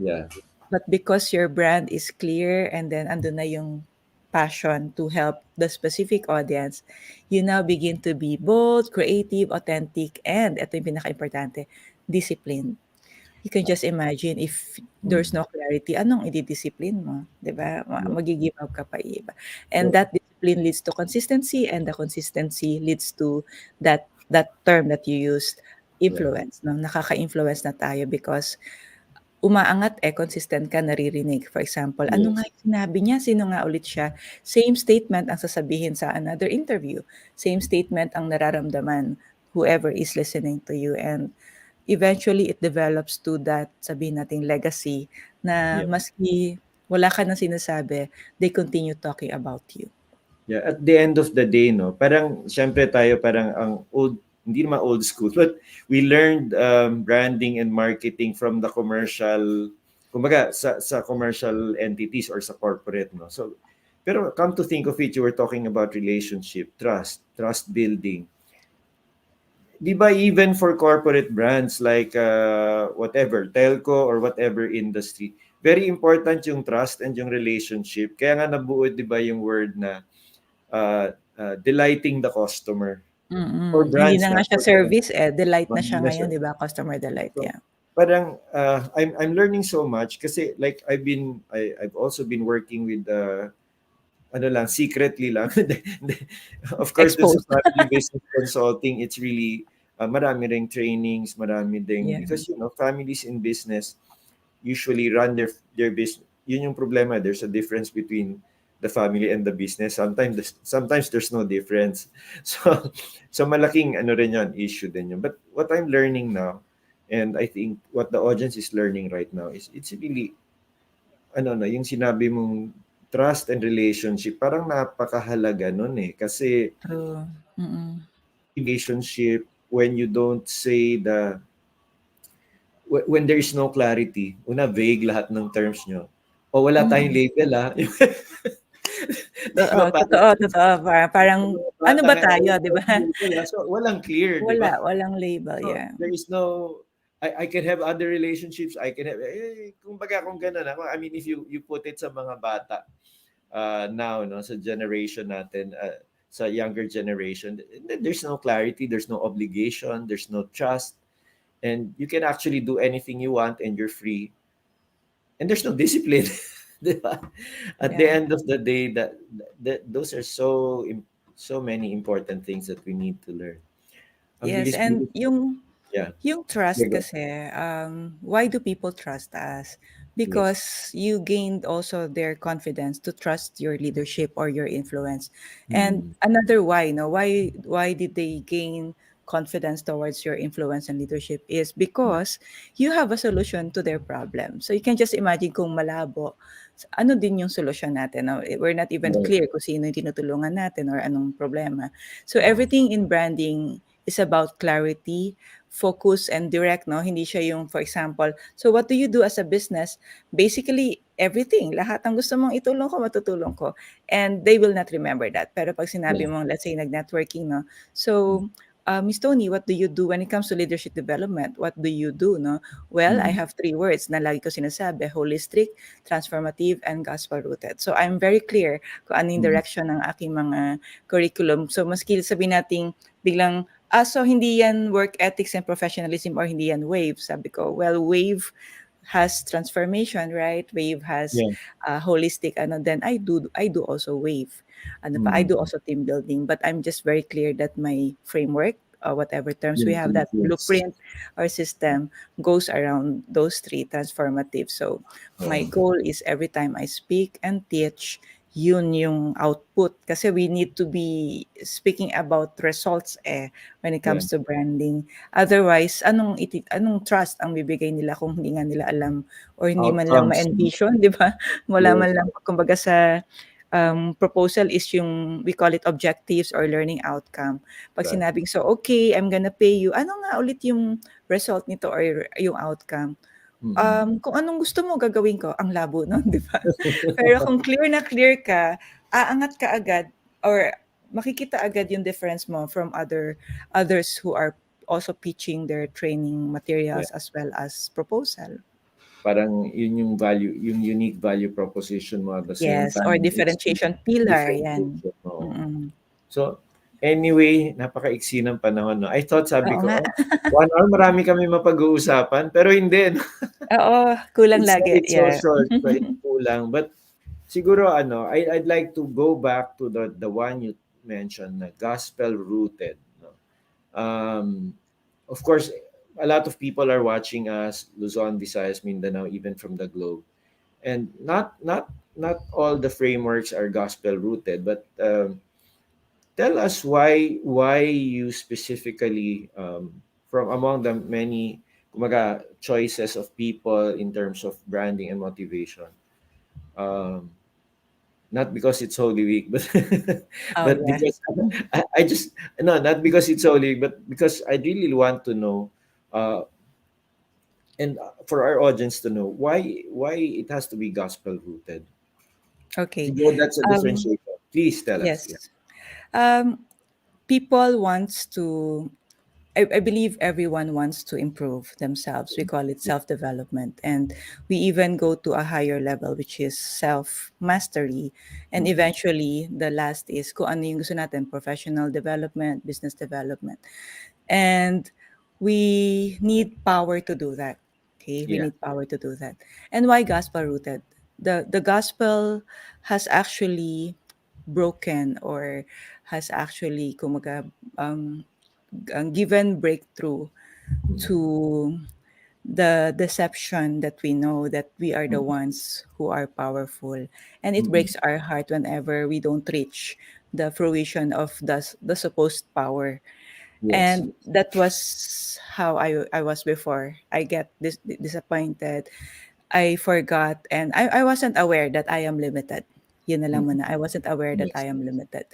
Yeah. But because your brand is clear and then andun na yung passion to help the specific audience, you now begin to be bold, creative, authentic, and ito yung pinaka-importante, disciplined. You can just imagine if there's Mm. no clarity, anong ididiscipline mo, 'di ba? Yeah. Magi-give up ka pa iba. And So, that discipline leads to consistency, and the consistency leads to that term that you used, yeah. influence, no? Nakaka-influence na tayo because umaangat, consistent ka, naririnig. For example, ano nga Yes. yung sinabi niya? Sino nga ulit siya? Same statement ang sasabihin sa another interview. Same statement ang nararamdaman whoever is listening to you. And eventually, it develops to that, sabihin nating legacy, na Yeah. maski wala ka ng sinasabi, they continue talking about you. Yeah, at the end of the day, no, parang siyempre tayo parang ang old, hindi naman old school, but we learned branding and marketing from the commercial, kumbaga sa commercial entities or sa corporate, no. So, pero come to think of it, you were talking about relationship, trust building. Di ba even for corporate brands like whatever, telco or whatever industry, very important yung trust and yung relationship. Kaya nga nabuo, di ba, yung word na delighting the customer for Hindi brands na na nga siya for service, delight na siya hindi na siya. ngayon, 'di ba? Customer delight, So, yeah. parang I'm learning so much kasi like I've also been working with ano lang, secretly lang. Of course, this is Exposed. family business consulting. It's really marami ring trainings, marami ding, Yeah. because families in business usually run their business. Yun yung problema. There's a difference between the family and the business. Sometimes there's no difference. So malaking ano rin yun, issue din yun. But what I'm learning now, and I think what the audience is learning right now is it's really ano na yung sinabi mong trust and relationship, parang napakahalaga nun eh kasi True. Mm. relationship when you don't say when there is no clarity, una vague lahat ng terms nyo. O wala tayong Mm. label ah. Di Oo, ba parang totoo, totoo. Parang yung mga ano bata ba ngayon, tayo, wala 'di ba? tayong label ah. So walang clear, di ba? Walang label, So yeah. there is no I can have other relationships. I can have kumbaga kung gano'n ako. I mean if you put it sa mga bata now no sa generation natin sa younger generation, there's no clarity, there's no obligation, there's no trust, and you can actually do anything you want and you're free, and there's no discipline. Di ba? At the Yeah. end of the day, that those are so many important things that we need to learn. Ang Yes, and bilis-bilis. Yeah. yung trust Yeah, go. kasi, why do people trust us? Yes. Because you gained also their confidence to trust your leadership or your influence. And Mm. another why, no, why did they gain confidence towards your influence and leadership is because you have a solution to their problem. So you can just imagine kung malabo, ano din yung solution natin. No? We're not even Right. clear kung sino yung tinutulungan natin or anong problema. So everything in branding is about clarity, focus, and direct, no? Hindi siya yung, for example, so what do you do as a business? Basically, everything. Lahat ng gusto mong itulong ko, matutulong ko. And they will not remember that. Pero pag sinabi Yeah. mong, let's say, nag-networking, no? So, Miss Tony, what do you do when it comes to leadership development? What do you do, no? Well, I Mm. have three words na lagi ko sinasabi: holistic, transformative, and gospel-rooted. So, I'm very clear kung ano yung Mm. direction ng aking mga curriculum. So, maski sabihin nating biglang, so hindi yan work ethics and professionalism or hindi yan wave. Sabi ko, well, wave has transformation, right? Wave has Yeah. holistic, ano, then I do also wave. Ano pa, I Mm. do also team building, but I'm just very clear that my framework, whatever terms we Yes, have, yes, that yes. blueprint or system goes around those three transformative. So my Oo. goal is every time I speak and teach, yun yung output. Kasi we need to be speaking about results when it Yeah. comes to branding. Otherwise, anong trust ang bibigay nila kung hindi nga nila alam or hindi man lang Outcomes. ma-envision, 'di ba? Wala Yes. man lang kumbaga sa proposal is yung we call it objectives or learning outcome. Pag Right. sinabing, so okay, I'm gonna pay you, ano nga ulit yung result nito or yung outcome? Mm. Kung anong gusto mo gagawin ko, ang labo nun, 'di ba? Pero kung clear na clear ka, aangat ka agad or makikita agad yung difference mo from others who are also pitching their training Yeah. materials as well as proposal. Parang yun yung value, yung unique value proposition mo at the same Yes, or time, it's yung differentiation pillar, yan. differentiation mo. Mm. So, anyway, napakaiksi ng panahon, no? I thought, sabi Oo ko, nga. oh, 1 hour, marami kami mapag-uusapan. Pero hindi, no? Oo, kulang lagi, It's so yeah. short, so it's kulang. But siguro, I'd like to go back to the one you mentioned, na gospel-rooted, no? Um, of course, a lot of people are watching us, Luzon, Visayas, Mindanao, even from the globe. And not all the frameworks are gospel rooted, but tell us why you specifically from among the many kumaga, choices of people in terms of branding and motivation. Um, Not because it's Holy Week, but Oh, but yeah. because I just no, not because it's Holy Week, but because I really want to know, and for our audience to know why it has to be gospel rooted. Okay. Siguro that's a Um, differentiator. Please tell us. Yeah. yes. Um, People wants to, I believe everyone wants to improve themselves. We call it self-development. And we even go to a higher level, which is self-mastery. And Mm. eventually, the last is kung ano yung gusto natin, professional development, business development. And we need power to do that. Okay, we Yeah. need power to do that. And why gospel rooted? The gospel has actually broken or has actually kumaga given breakthrough Mm. to the deception that we know that we are the Mm. ones who are powerful, and it Mm. breaks our heart whenever we don't reach the fruition of the supposed power. Yes. And that was how I was before. I get disappointed. I forgot, and I wasn't aware that I am limited. Yun na lang Mm. muna. I wasn't aware that Makes I am sense. limited.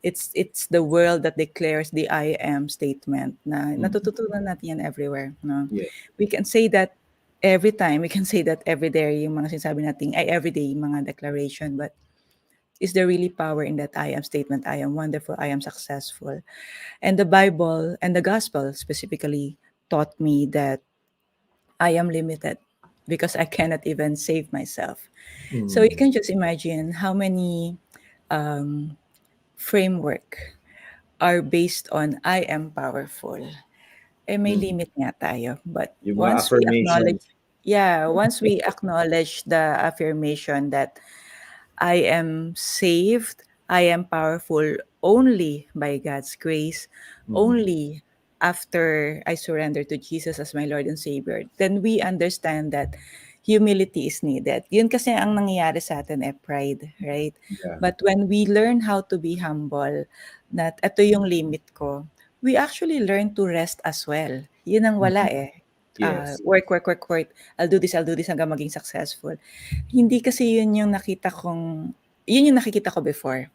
It's the world that declares the I am statement na Mm. natututunan natin yan everywhere. No? Yeah. We can say that every time. We can say that every day yung mga sinasabi natin, ay everyday yung mga declaration. But is there really power in that I am statement? I am wonderful. I am successful. And the Bible and the gospel specifically taught me that I am limited because I cannot even save myself. So you Mm. can just imagine how many um, framework are based on I am powerful. Eh may Mm. limit nga tayo. But Yung mga affirmations. once we acknowledge the affirmation that I am saved. I am powerful only by God's grace, Mm. only after I surrender to Jesus as my Lord and Savior. Then we understand that humility is needed. Yun kasi ang nangyayari sa atin pride, right? Yeah. But when we learn how to be humble, that ito yung limit ko, we actually learn to rest as well. Yun ang wala Mhm. Yes. work, work, work, work. I'll do this hanggang maging successful. Hindi kasi yun yung nakikita ko before.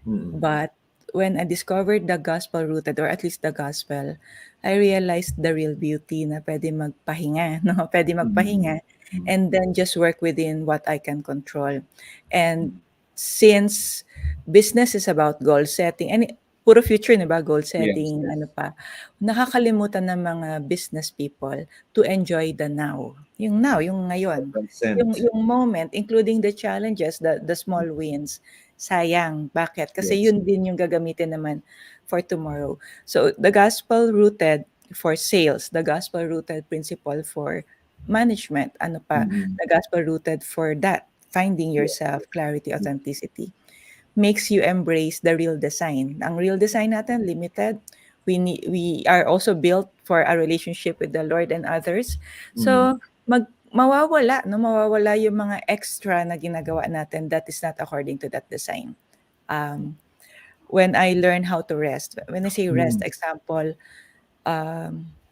Mm. But when I discovered the gospel rooted or at least the gospel, I realized the real beauty na pwede magpahinga, no? Pwede Mm. magpahinga Mm. and then just work within what I can control. And since business is about goal setting, and puro future, na ba? Goal Yes. setting, ano pa. Nakakalimutan ng mga business people to enjoy the now. Yung now, yung The ngayon. consent. Yung moment, including the challenges, the small wins. Sayang. Bakit? Kasi Yes. yun din yung gagamitin naman for tomorrow. So, the gospel rooted for sales, the gospel rooted principle for management, ano pa, Mm. the gospel rooted for that, finding Yes. yourself, clarity, Mm. authenticity, makes you embrace the real design. Ang real design natin, limited. We are also built for a relationship with the Lord and others. Mm. So, mawawala, no? Mawawala yung mga extra na ginagawa natin that is not according to that design. Um, when I learn how to rest, when I say rest, Mm. example,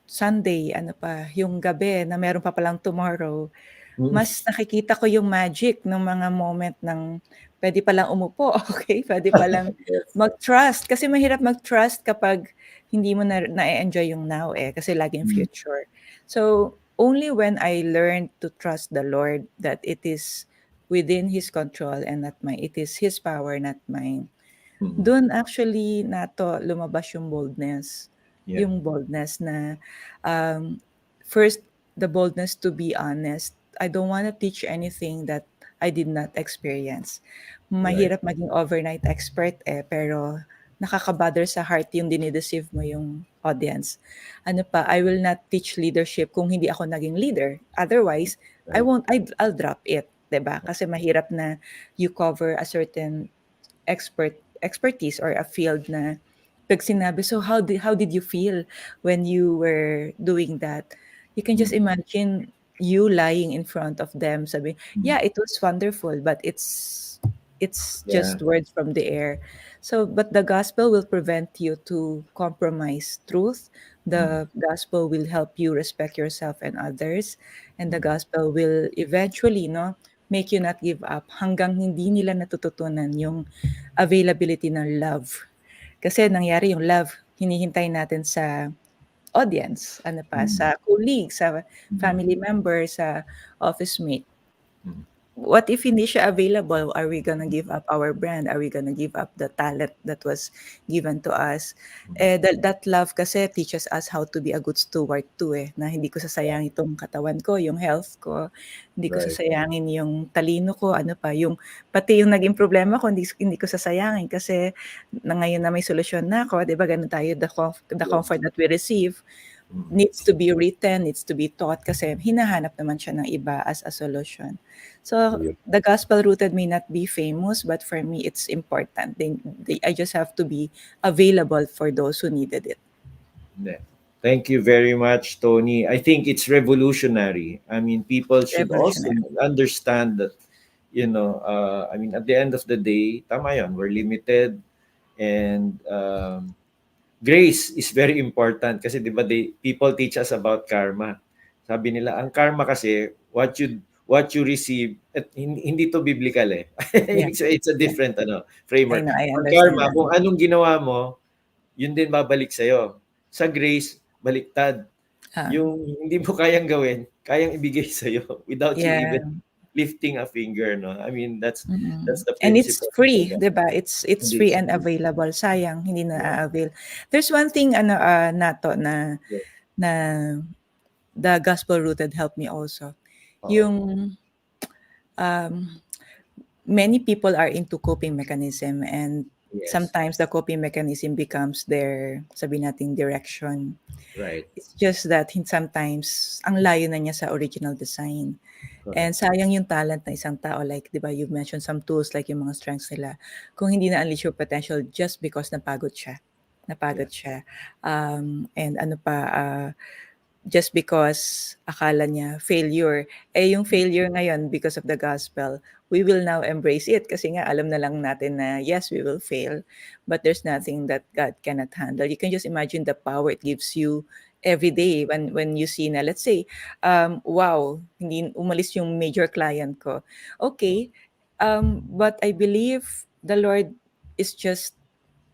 Sunday, ano pa, yung gabi na meron pa palang tomorrow, Mm. mas nakikita ko yung magic ng mga moment ng puwede palang umupo, okey, puwede palang Yes. mag-trust. Kasi mahirap mag-trust kapag hindi mo na-e-enjoy yung now, kasi laging Mm. future. So, only when I learned to trust the Lord that it is within His control and not mine, it is His power, not mine. Mm. Dun actually Nato lumabas yung boldness. Yeah. Yung boldness na, um, first, the boldness to be honest. I don't wanna teach anything that I did not experience. Right. Mahirap maging overnight expert, pero nakaka-bother sa heart yung dine-deceive mo yung audience. Ano pa, I will not teach leadership kung hindi ako naging leader. Otherwise, Right. I'll drop it, 'di ba? Kasi mahirap na you cover a certain expertise or a field na 'pag sinabi, "So how did you feel when you were doing that?" You can just Mm. imagine you lying in front of them sabi, Mm. "Yeah, it was wonderful, but it's Yeah. just words from the air." So, but the gospel will prevent you to compromise truth. Mm. The gospel will help you respect yourself and others, and the Mm. gospel will eventually, no, make you not give up hanggang hindi nila natututunan yung availability ng love. Kasi nangyari yung love, hinihintay natin sa audience, ano pa, Mm. sa colleague, sa Mm. family member, sa office mate. Mm. What if hindi siya available? Are we gonna give up our brand? Are we gonna give up the talent that was given to us? That love kasi teaches us how to be a good steward too, na hindi ko sasayangin itong katawan ko, yung health ko, hindi ko Right. sasayangin yung talino ko, ano pa, yung pati yung naging problema ko, hindi ko sasayangin kasi na ngayon na may solusyon na ako, 'di ba gano'n tayo, the Yes. comfort that we receive Mm. needs to be written, needs to be taught kasi hinahanap naman siya ng iba as a solution. So, Yeah. the gospel rooted may not be famous, but for me, it's important. I just have to be available for those who needed it. Yeah. Thank you very much, Tony. I think it's revolutionary. I mean, people should also Revolutionary. understand that, I mean, at the end of the day, tama yun, we're limited, and grace is very important kasi 'di ba people teach us about karma. Sabi nila, ang karma kasi what you receive, at hindi to biblical eh. Yeah. It's a Yeah. different I framework. know. I Pag understand karma, that. kung anong ginawa mo, yun din babalik sa'yo. Sa grace, baliktad. Uh, Yung hindi mo kayang gawin, kayang ibigay sa'yo without you yeah. even lifting a finger, no? I mean, that's the And it's principle of free, God. 'di ba? It's And free it's and available. Sayang hindi yeah, na-avail. There's one thing Nato na yeah. na the gospel rooted helped me also. Oo. Yung um many people are into coping mechanism, and Yes. sometimes the coping mechanism becomes their, sabi nating, direction. Right. It's just that sometimes ang layo na niya sa original design. And Correct. sayang yung talent ng isang tao, like 'di ba, you mentioned some tools like yung mga strengths nila, kung hindi na-unleash your potential just because napagod siya. Yeah. Napagod siya. And ano pa, just because akala niya failure. Eh, yung failure ngayon because of the gospel, we will now embrace it kasi nga alam na lang natin na yes, we will fail, but there's nothing that God cannot handle. You can just imagine the power it gives you every day when you see na, let's say, wow, hindi umalis yung major client ko. Okay, but I believe the Lord is just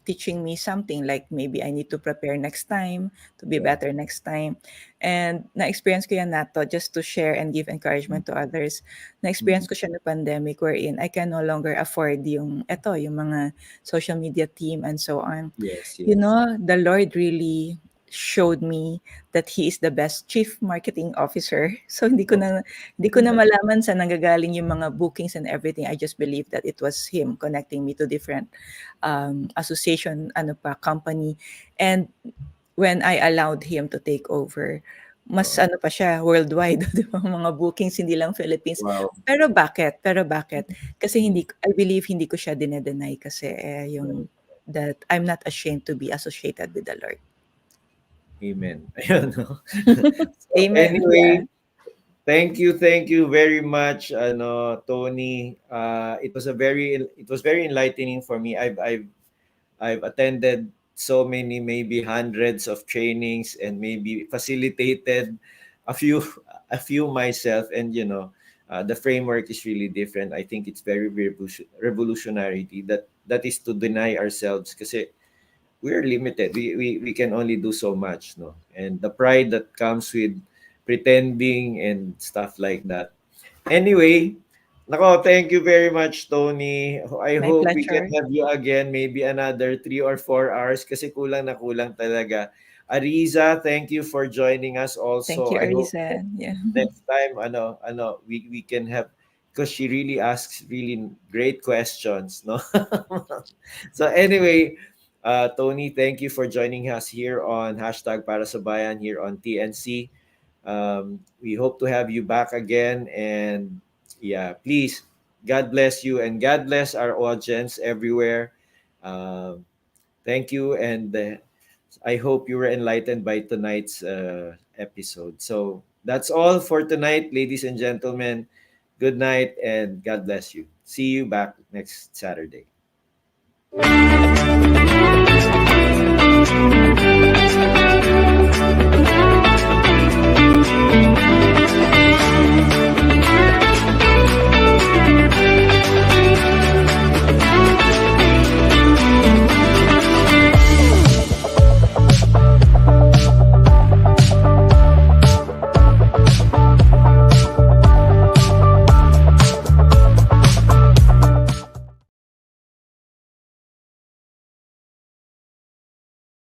teaching me something, like maybe I need to prepare next time to be Yeah. better next time. And na-experience ko yan Nato, just to share and give encouragement to others. Na-experience Mhm. ko siya no pandemic wherein I can no longer afford yung mga social media team and so on. Yes, You yes. know, the Lord really showed me that He is the best chief marketing officer. So Oh, hindi ko na malaman sa nanggagaling yung mga bookings and everything. I just believe that it was Him connecting me to different association, company. And when I allowed Him to take over, mas oo. pa siya, worldwide, 'di ba? Mga bookings, hindi lang Philippines. Wow. Pero bakit? Kasi Mm. I believe hindi ko siya dine-deny kasi Right. yung that I'm not ashamed to be associated with the Lord. Amen. Ayun, no? So Amen. Yeah. anyway, thank you very much, Tony. It was very enlightening for me. I've attended so many, maybe hundreds of trainings, and maybe facilitated a few a few myself, and the framework is really different. I think it's very revolutionary that is to deny ourselves kasi we're limited. We can only do so much, no? And the pride that comes with pretending and stuff like that. Anyway, nako, thank you very much, Tony. I My hope we can pleasure. have you again, maybe another 3 or 4 hours kasi kulang na kulang talaga. Ariza, thank you for joining us Thank also. you, I hope Arisa. Yeah. next time, we can have, because she really asks really great questions, no? So anyway, Tony, thank you for joining us here on hashtag Para sa Bayan here on TNC. We hope to have you back again. And yeah, please, God bless you and God bless our audience everywhere. Thank you. And I hope you were enlightened by tonight's episode. So that's all for tonight, ladies and gentlemen. Good night and God bless you. See you back next Saturday.